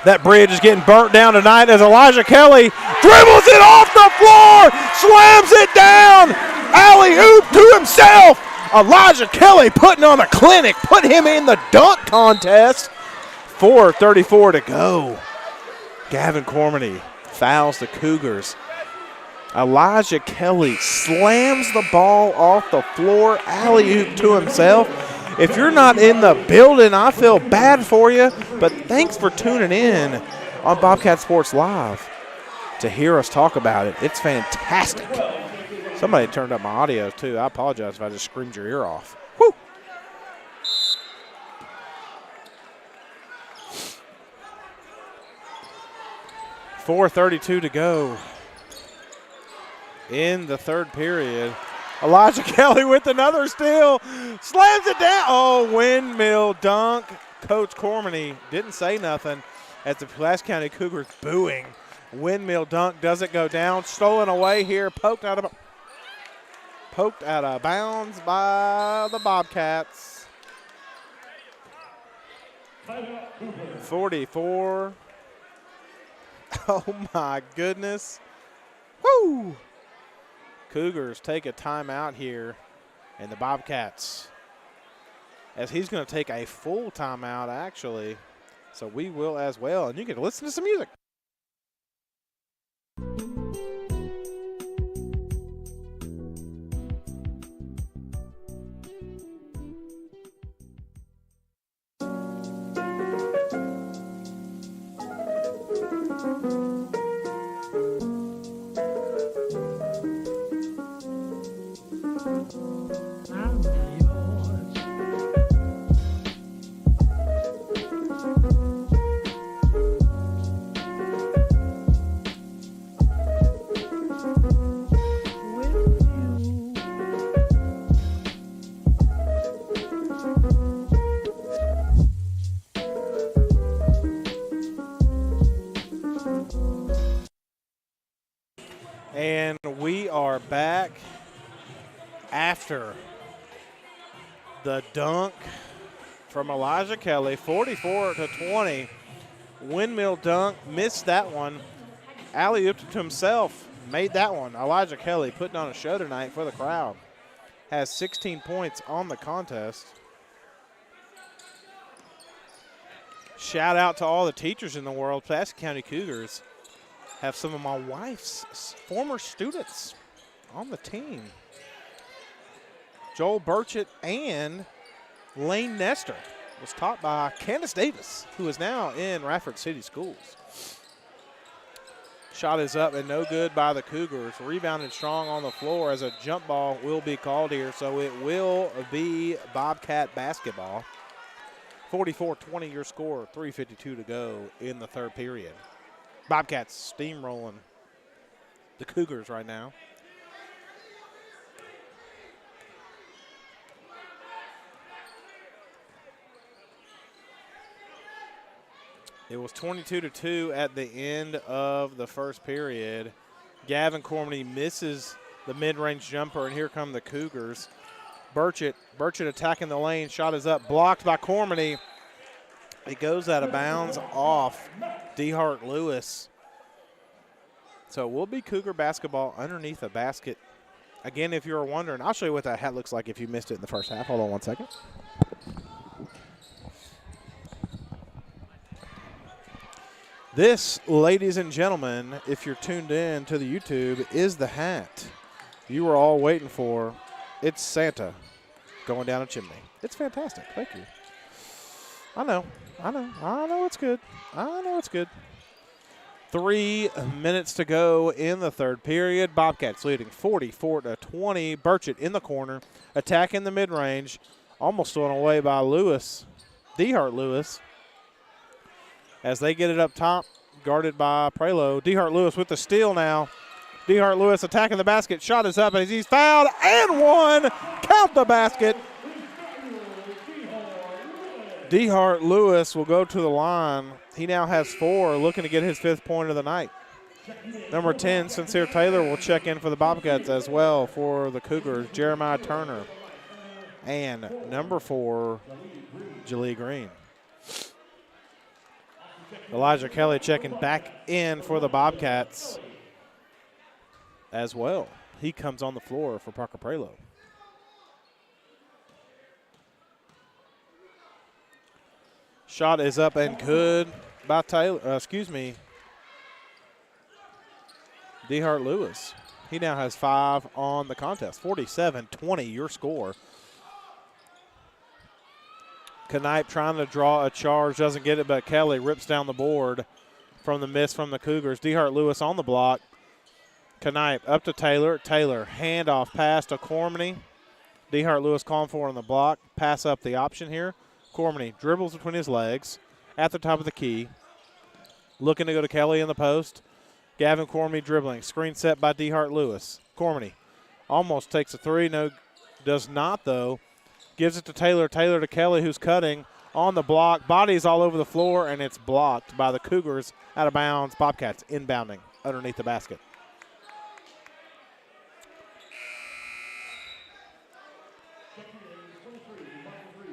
That bridge is getting burnt down tonight as Elijah Kelly dribbles it off the floor, slams it down, alley-oop to himself. Elijah Kelly putting on a clinic, put him in the dunk contest. 4:34 to go. Gavin Cormany fouls the Cougars. Elijah Kelly slams the ball off the floor, alley-oop to himself. If you're not in the building, I feel bad for you, but thanks for tuning in on Bobcat Sports Live to hear us talk about it. It's fantastic. Somebody turned up my audio, too. I apologize if I just screamed your ear off. Woo! $4:32 to go in the 3rd period. Elijah Kelly with another steal. Slams it down. Oh, windmill dunk. Coach Cormany didn't say nothing as the Pulaski County Cougars booing. Windmill dunk doesn't go down. Stolen away here. Poked out of bounds by the Bobcats. 44. Oh, my goodness. Woo! Cougars take a timeout here, and the Bobcats, as he's going to take a full timeout, actually. So we will as well, and you can listen to some music. And we are back after the dunk from Elijah Kelly, 44-20. Windmill dunk, missed that one. Alley-ooped it to himself, made that one. Elijah Kelly putting on a show tonight for the crowd. Has 16 points on the contest. Shout out to all the teachers in the world. Pulaski County Cougars have some of my wife's former students on the team. Joel Burchett and Lane Nestor was taught by Candace Davis, who is now in Radford City Schools. Shot is up and no good by the Cougars. Rebounded strong on the floor as a jump ball will be called here, so it will be Bobcat basketball. 44-20 your score, 3:52 to go in the 3rd period. Bobcats steamrolling the Cougars right now. It was 22-2 at the end of the 1st period. Gavin Cormany misses the mid-range jumper, and here come the Cougars. Burchett attacking the lane. Shot is up, blocked by Cormany. It goes out of bounds off DeHart Lewis. So it will be Cougar basketball underneath the basket. Again, if you're wondering, I'll show you what that hat looks like if you missed it in the first half. Hold on 1 second. This, ladies and gentlemen, if you're tuned in to the YouTube, is the hat you were all waiting for. It's Santa going down a chimney. It's fantastic. Thank you. I know it's good. I know it's good. 3 minutes to go in the third period. Bobcats leading 44-20. Burchett in the corner, attacking the mid-range, almost thrown away by Lewis, DeHart Lewis. As they get it up top, guarded by Prelo. DeHart Lewis with the steal now. DeHart Lewis attacking the basket. Shot is up as he's fouled and one. Count the basket. DeHart Lewis will go to the line. He now has 4, looking to get his 5th point of the night. Number 10, Sincere Taylor, will check in for the Bobcats as well for the Cougars. Jeremiah Turner. And number 4, Jalee Green. Elijah Kelly checking back in for the Bobcats as well. He comes on the floor for Parker Prelo. Shot is up and good by DeHart Lewis. He now has 5 on the contest. 47-20, your score. Knipe trying to draw a charge, doesn't get it, but Kelly rips down the board from the miss from the Cougars. DeHart Lewis on the block. Knipe up to Taylor. Taylor, handoff pass to Cormany. DeHart Lewis calling for on the block. Pass up the option here. Cormany dribbles between his legs at the top of the key. Looking to go to Kelly in the post. Gavin Cormany dribbling. Screen set by DeHart Lewis. Cormany almost takes a 3. No, does not, though. Gives it to Taylor. Taylor to Kelly, who's cutting on the block. Bodies all over the floor, and it's blocked by the Cougars out of bounds. Bobcats inbounding underneath the basket.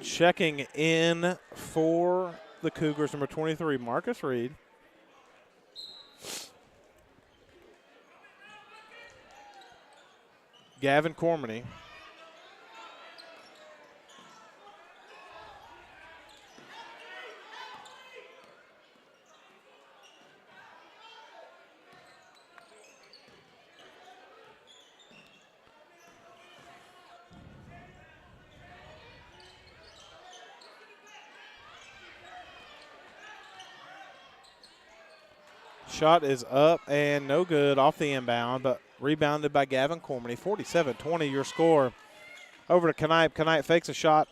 Checking in for the Cougars, number 23, Marcus Reed. Gavin Cormany. Shot is up and no good off the inbound, but rebounded by Gavin Cormany. 47-20, your score. Over to Knipe. Knipe fakes a shot.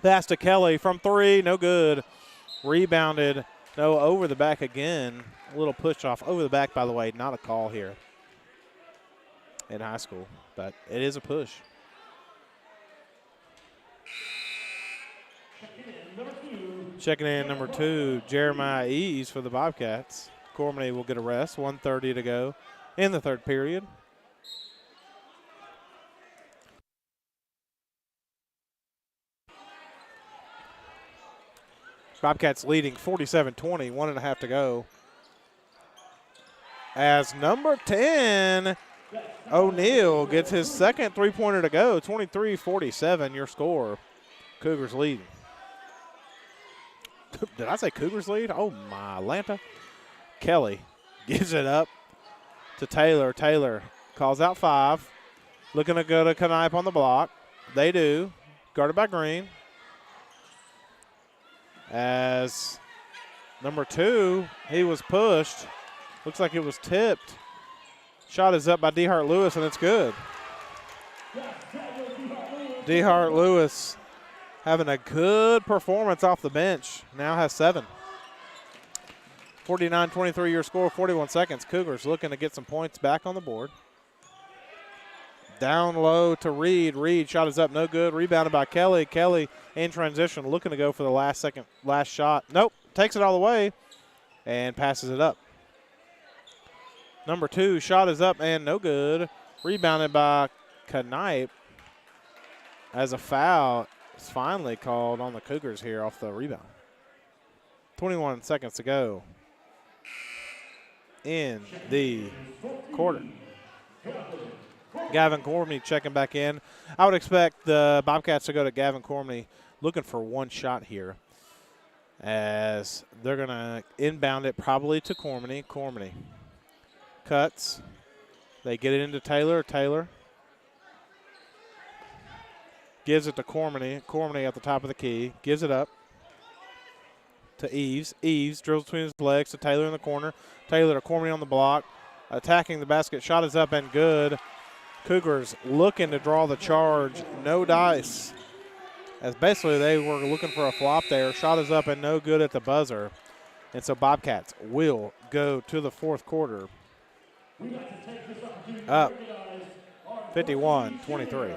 Pass to Kelly from 3, no good. Rebounded, no, over the back again. A little push off over the back, by the way. Not a call here in high school, but it is a push. Checking in number 2, Jeremiah Eves for the Bobcats. Cormany will get a rest. 1:30 to go in the third period. Bobcats leading 47-20, 1.5 to go. As number 10, O'Neal, gets his second three-pointer to go. 23-47, your score. Cougars lead. Did I say Cougars lead? Oh, my Atlanta. Kelly gives it up to Taylor. Taylor calls out 5. Looking to go to Knipe on the block. They do. Guarded by Green. As number 2, he was pushed. Looks like it was tipped. Shot is up by DeHart Lewis, and it's good. DeHart Lewis having a good performance off the bench. Now has 7. 49-23 your score, 41 seconds. Cougars looking to get some points back on the board. Down low to Reed. Reed, shot is up, no good. Rebounded by Kelly. Kelly in transition, looking to go for the last shot. Nope, takes it all the way and passes it up. Number 2, shot is up and no good. Rebounded by Knipe as a foul is finally called on the Cougars here off the rebound. 21 seconds to go in the quarter. Gavin Cormany checking back in. I would expect the Bobcats to go to Gavin Cormany looking for one shot here, as they're going to inbound it probably to Cormany. Cormany cuts. They get it into Taylor. Taylor gives it to Cormany. Cormany at the top of the key. Gives it up to Eves. Eves drills between his legs to Taylor in the corner. Taylor to Cormany on the block. Attacking the basket. Shot is up and good. Cougars looking to draw the charge. No dice. As basically they were looking for a flop there. Shot is up and no good at the buzzer. And so Bobcats will go to the fourth quarter up 51-23.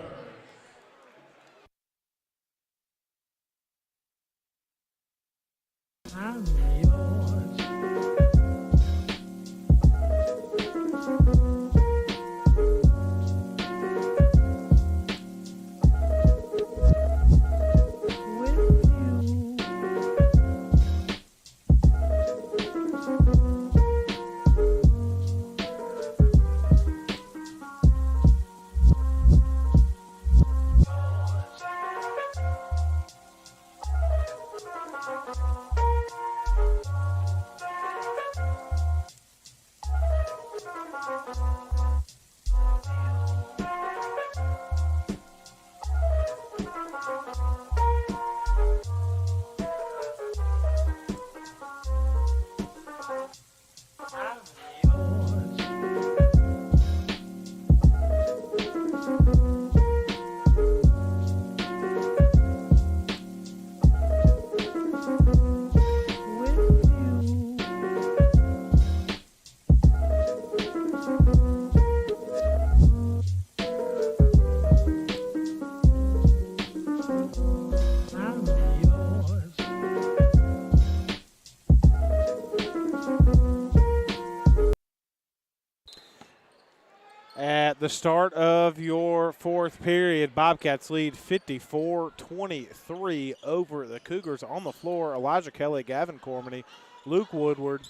At the start of your fourth period, Bobcats lead 54-23 over the Cougars. On the floor, Elijah Kelly, Gavin Cormany, Luke Woodward,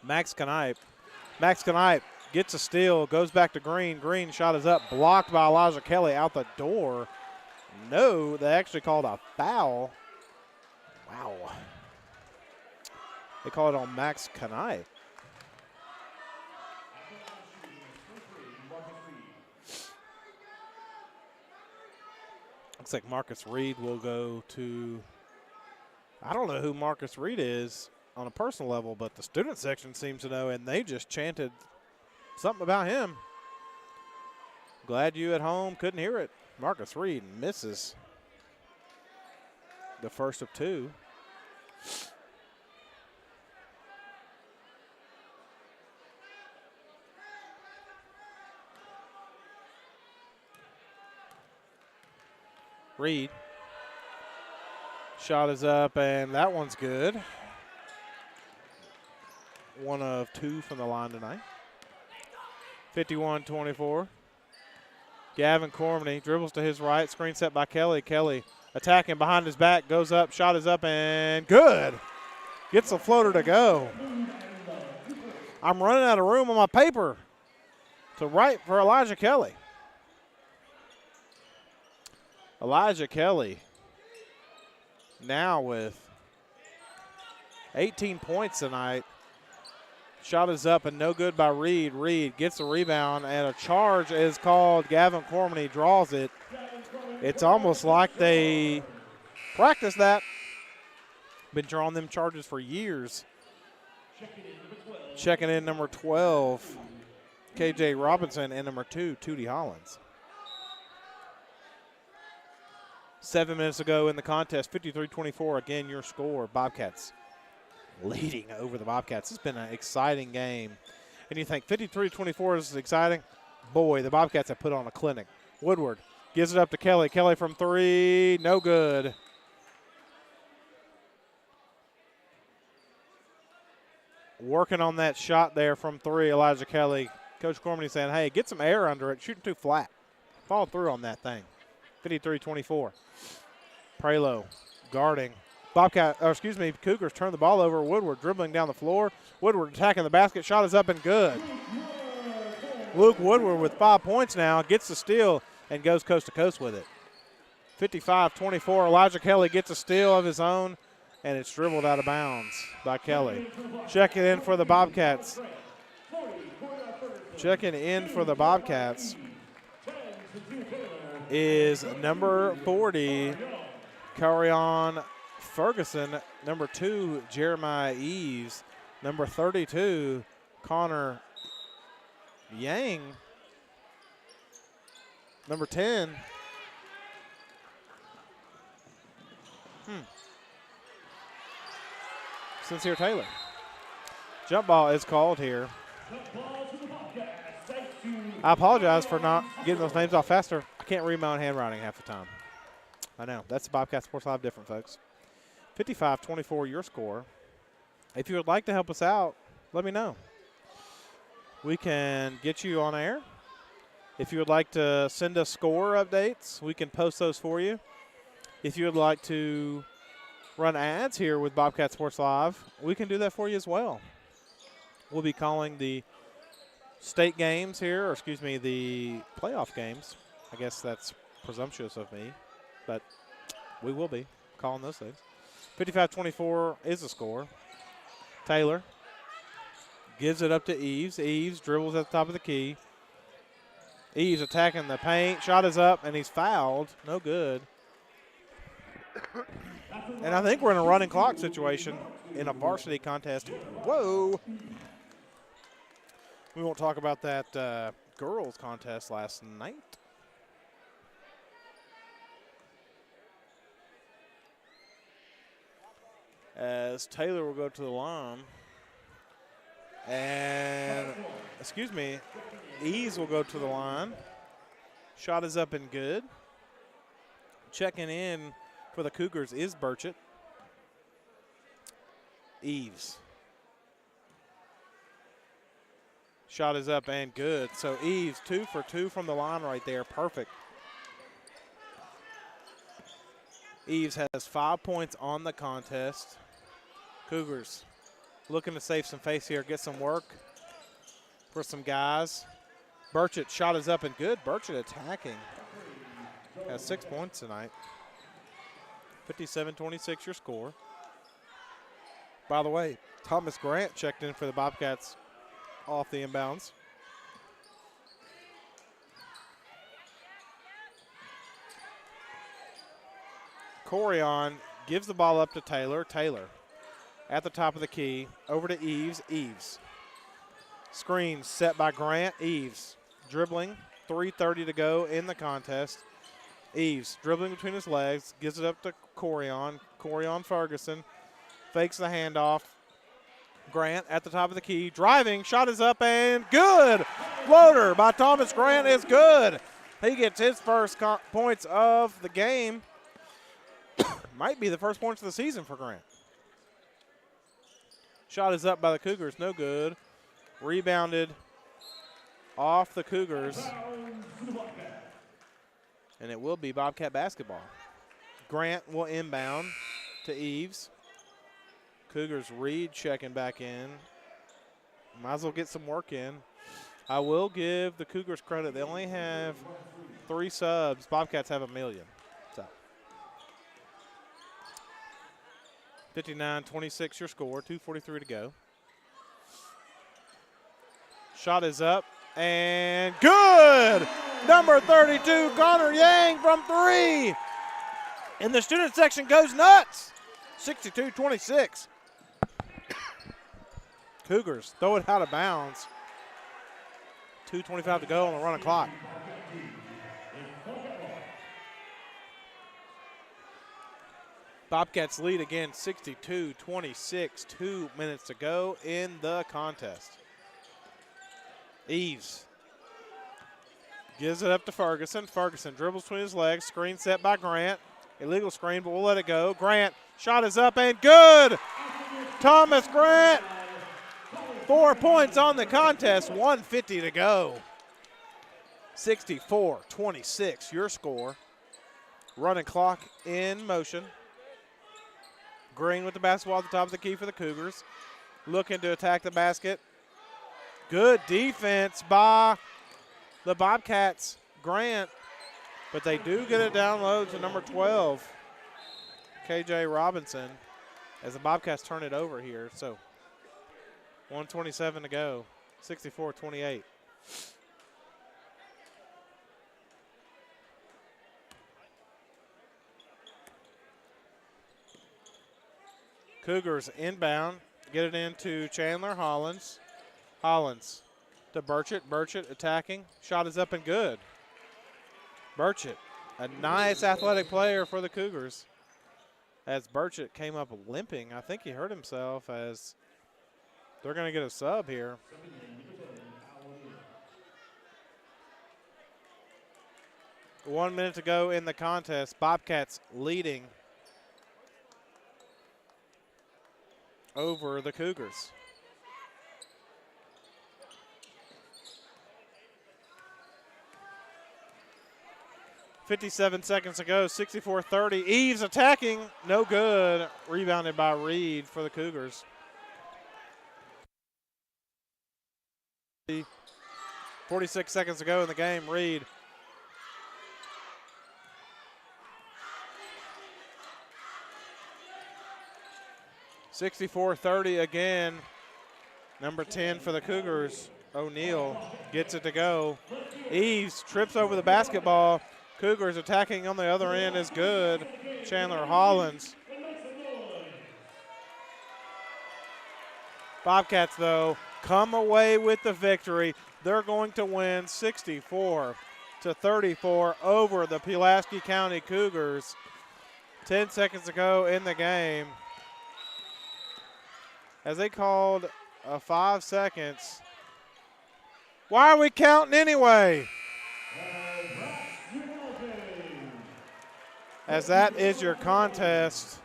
Max Knipe. Max Knipe gets a steal, goes back to Green. Green shot is up, blocked by Elijah Kelly out the door. No, they actually called a foul. Wow. They called it on Max Knipe. Looks like Marcus Reed will go to, I don't know who Marcus Reed is on a personal level, but the student section seems to know, and they just chanted something about him. Glad you at home couldn't hear it. Marcus Reed misses the first of two. Reed. Shot is up, and that one's good. One of two from the line tonight. 51-24. Gavin Cormany dribbles to his right. Screen set by Kelly. Kelly attacking behind his back. Goes up. Shot is up, and good. Gets the floater to go. I'm running out of room on my paper to write for Elijah Kelly. Elijah Kelly now with 18 points tonight. Shot is up and no good by Reed. Reed gets the rebound, and a charge is called. Gavin Cormany draws it. It's almost like they practiced that. Been drawing them charges for years. Checking in number 12, KJ Robinson, and number 2, Tootie Hollins. 7 minutes ago in the contest, 53-24, again your score. Bobcats leading over the Bobcats. It's been an exciting game. And you think 53-24 is exciting? Boy, the Bobcats have put on a clinic. Woodward gives it up to Kelly. Kelly from three, no good. Working on that shot there from three, Elijah Kelly. Coach Cormany saying, hey, get some air under it. Shooting too flat. Fall through on that thing. 53-24. Prelo guarding Cougars turn the ball over. Woodward dribbling down the floor. Woodward attacking the basket. Shot is up and good. Luke Woodward with 5 points now, gets the steal and goes coast to coast with it. 55-24, Elijah Kelly gets a steal of his own, and it's dribbled out of bounds by Kelly. Checking in for the Bobcats. Is number 40, Carion Ferguson. Number 2, Jeremiah Eves. Number 32, Connor Yang. Number 10. Sincere Taylor. Jump ball is called here. I apologize for not getting those names off faster. I can't read my own handwriting half the time. I know. That's the Bobcat Sports Live different, folks. 55-24, your score. If you would like to help us out, let me know. We can get you on air. If you would like to send us score updates, we can post those for you. If you would like to run ads here with Bobcat Sports Live, we can do that for you as well. We'll be calling the state games here, or excuse me, the playoff games. I guess that's presumptuous of me, but we will be calling those things. 55-24 is the score. Taylor gives it up to Eves. Eves dribbles at the top of the key. Eves attacking the paint. Shot is up, and he's fouled. No good. And I think we're in a running clock situation in a varsity contest. Whoa. We won't talk about that girls contest last night. As Taylor will go to the line. And, excuse me, Eves will go to the line. Shot is up and good. Checking in for the Cougars is Burchett. Eves. Shot is up and good. So Eves 2 for 2 from the line right there. Perfect. Eves has 5 points on the contest. Cougars looking to save some face here, get some work for some guys. Burchett, shot is up and good. Burchett attacking. Has 6 points tonight. 57-26 your score. By the way, Thomas Grant checked in for the Bobcats off the inbounds. Corion gives the ball up to Taylor. Taylor at the top of the key. Over to Eves. Eves. Screen set by Grant. Eves dribbling. 3:30 to go in the contest. Eves dribbling between his legs. Gives it up to Corion. Corion Ferguson fakes the handoff. Grant at the top of the key. Driving. Shot is up and good. Floater by Thomas Grant is good. He gets his first points of the game. Might be the first points of the season for Grant. Shot is up by the Cougars. No good. Rebounded off the Cougars. And it will be Bobcat basketball. Grant will inbound to Eves. Cougars Reed checking back in. Might as well get some work in. I will give the Cougars credit. They only have 3 subs. Bobcats have 1 million. So 59-26 your score. 2:43 to go. Shot is up and good. Number 32, Connor Yang from 3. And the student section goes nuts. 62-26. Cougars throw it out of bounds. 2:25 to go on the running clock. Bobcats lead again, 62-26. 2 minutes to go in the contest. Eves gives it up to Ferguson. Ferguson dribbles between his legs. Screen set by Grant. Illegal screen, but we'll let it go. Grant, shot is up and good. Thomas Grant, 4 points on the contest. 1:50 to go. 64-26 your score. Running clock in motion. Green with the basketball at the top of the key for the Cougars. Looking to attack the basket. Good defense by the Bobcats, Grant. But they do get it down low to number 12, KJ Robinson, as the Bobcats turn it over here. So 1:27 to go, 64-28. Cougars inbound, get it into Chandler Hollins. Hollins to Burchett. Burchett attacking. Shot is up and good. Burchett, a nice athletic player for the Cougars. As Burchett came up limping, I think he hurt himself as they're going to get a sub here. One minute to go in the contest. Bobcats leading over the Cougars. .57 seconds to go, 64-30. Eves attacking, no good. Rebounded by Reed for the Cougars. 46 seconds to go in the game. Reed. .64-30 again. Number 10 for the Cougars, O'Neal, gets it to go. Eves trips over the basketball. Cougars attacking on the other end is good. Chandler Hollins. Bobcats, though, come away with the victory. They're going to win 64-34 over the Pulaski County Cougars. 10 seconds to go in the game. As they called 5 seconds. Why are we counting anyway? As that is your contest.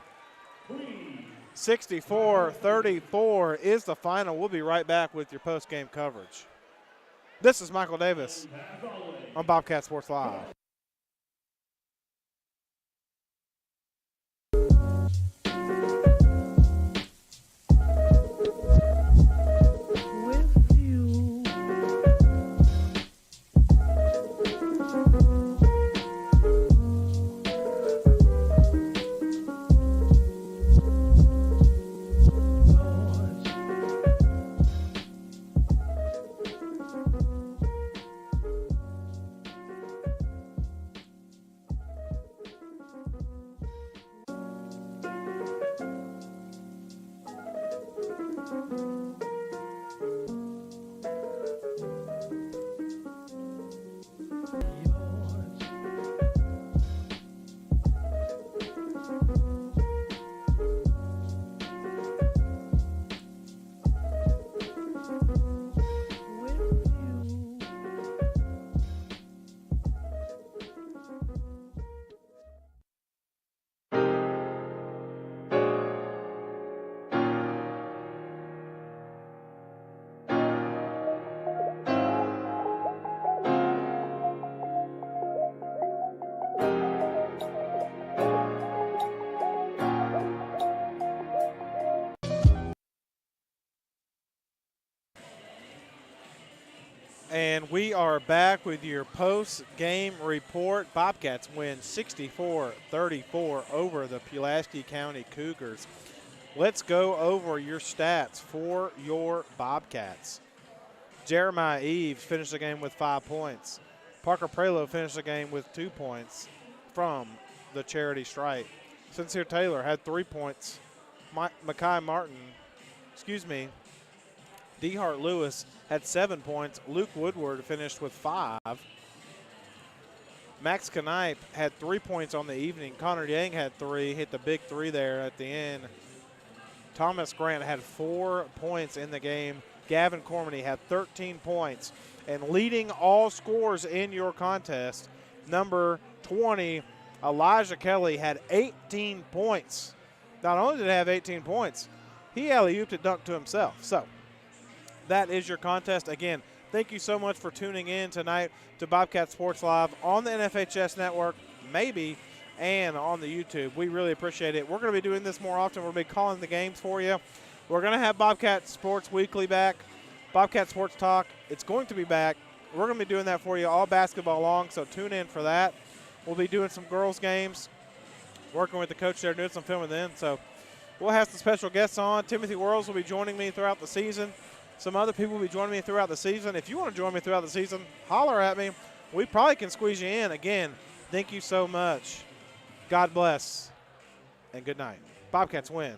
64-34 is the final. We'll be right back with your post-game coverage. This is Michael Davis on Bobcat Sports Live. And we are back with your post-game report. Bobcats win 64-34 over the Pulaski County Cougars. Let's go over your stats for your Bobcats. Jeremiah Eves finished the game with 5 points. Parker Prelo finished the game with 2 points from the charity stripe. Sincere Taylor had 3 points. Makai Martin, DeHart Lewis had 7 points. Luke Woodward finished with 5. Max Knipe had 3 points on the evening. Connor Yang had 3, hit the big 3 there at the end. Thomas Grant had 4 points in the game. Gavin Cormany had 13 points. And leading all scores in your contest, number 20, Elijah Kelly, had 18 points. Not only did he have 18 points, he alley-ooped it dunked to himself. So that is your contest. Again, thank you so much for tuning in tonight to Bobcat Sports Live on the NFHS Network, maybe and on the YouTube. We really appreciate it. We're going to be doing this more often. We're going to be calling the games for you. We're going to have Bobcat Sports Weekly back, Bobcat Sports Talk. It's going to be back. We're going to be doing that for you all basketball long, so tune in for that. We'll be doing some girls' games, working with the coach there, doing some filming then. So we'll have some special guests on. Timothy Worrells will be joining me throughout the season. Some other people will be joining me throughout the season. If you want to join me throughout the season, holler at me. We probably can squeeze you in. Again, thank you so much. God bless, and good night. Bobcats win.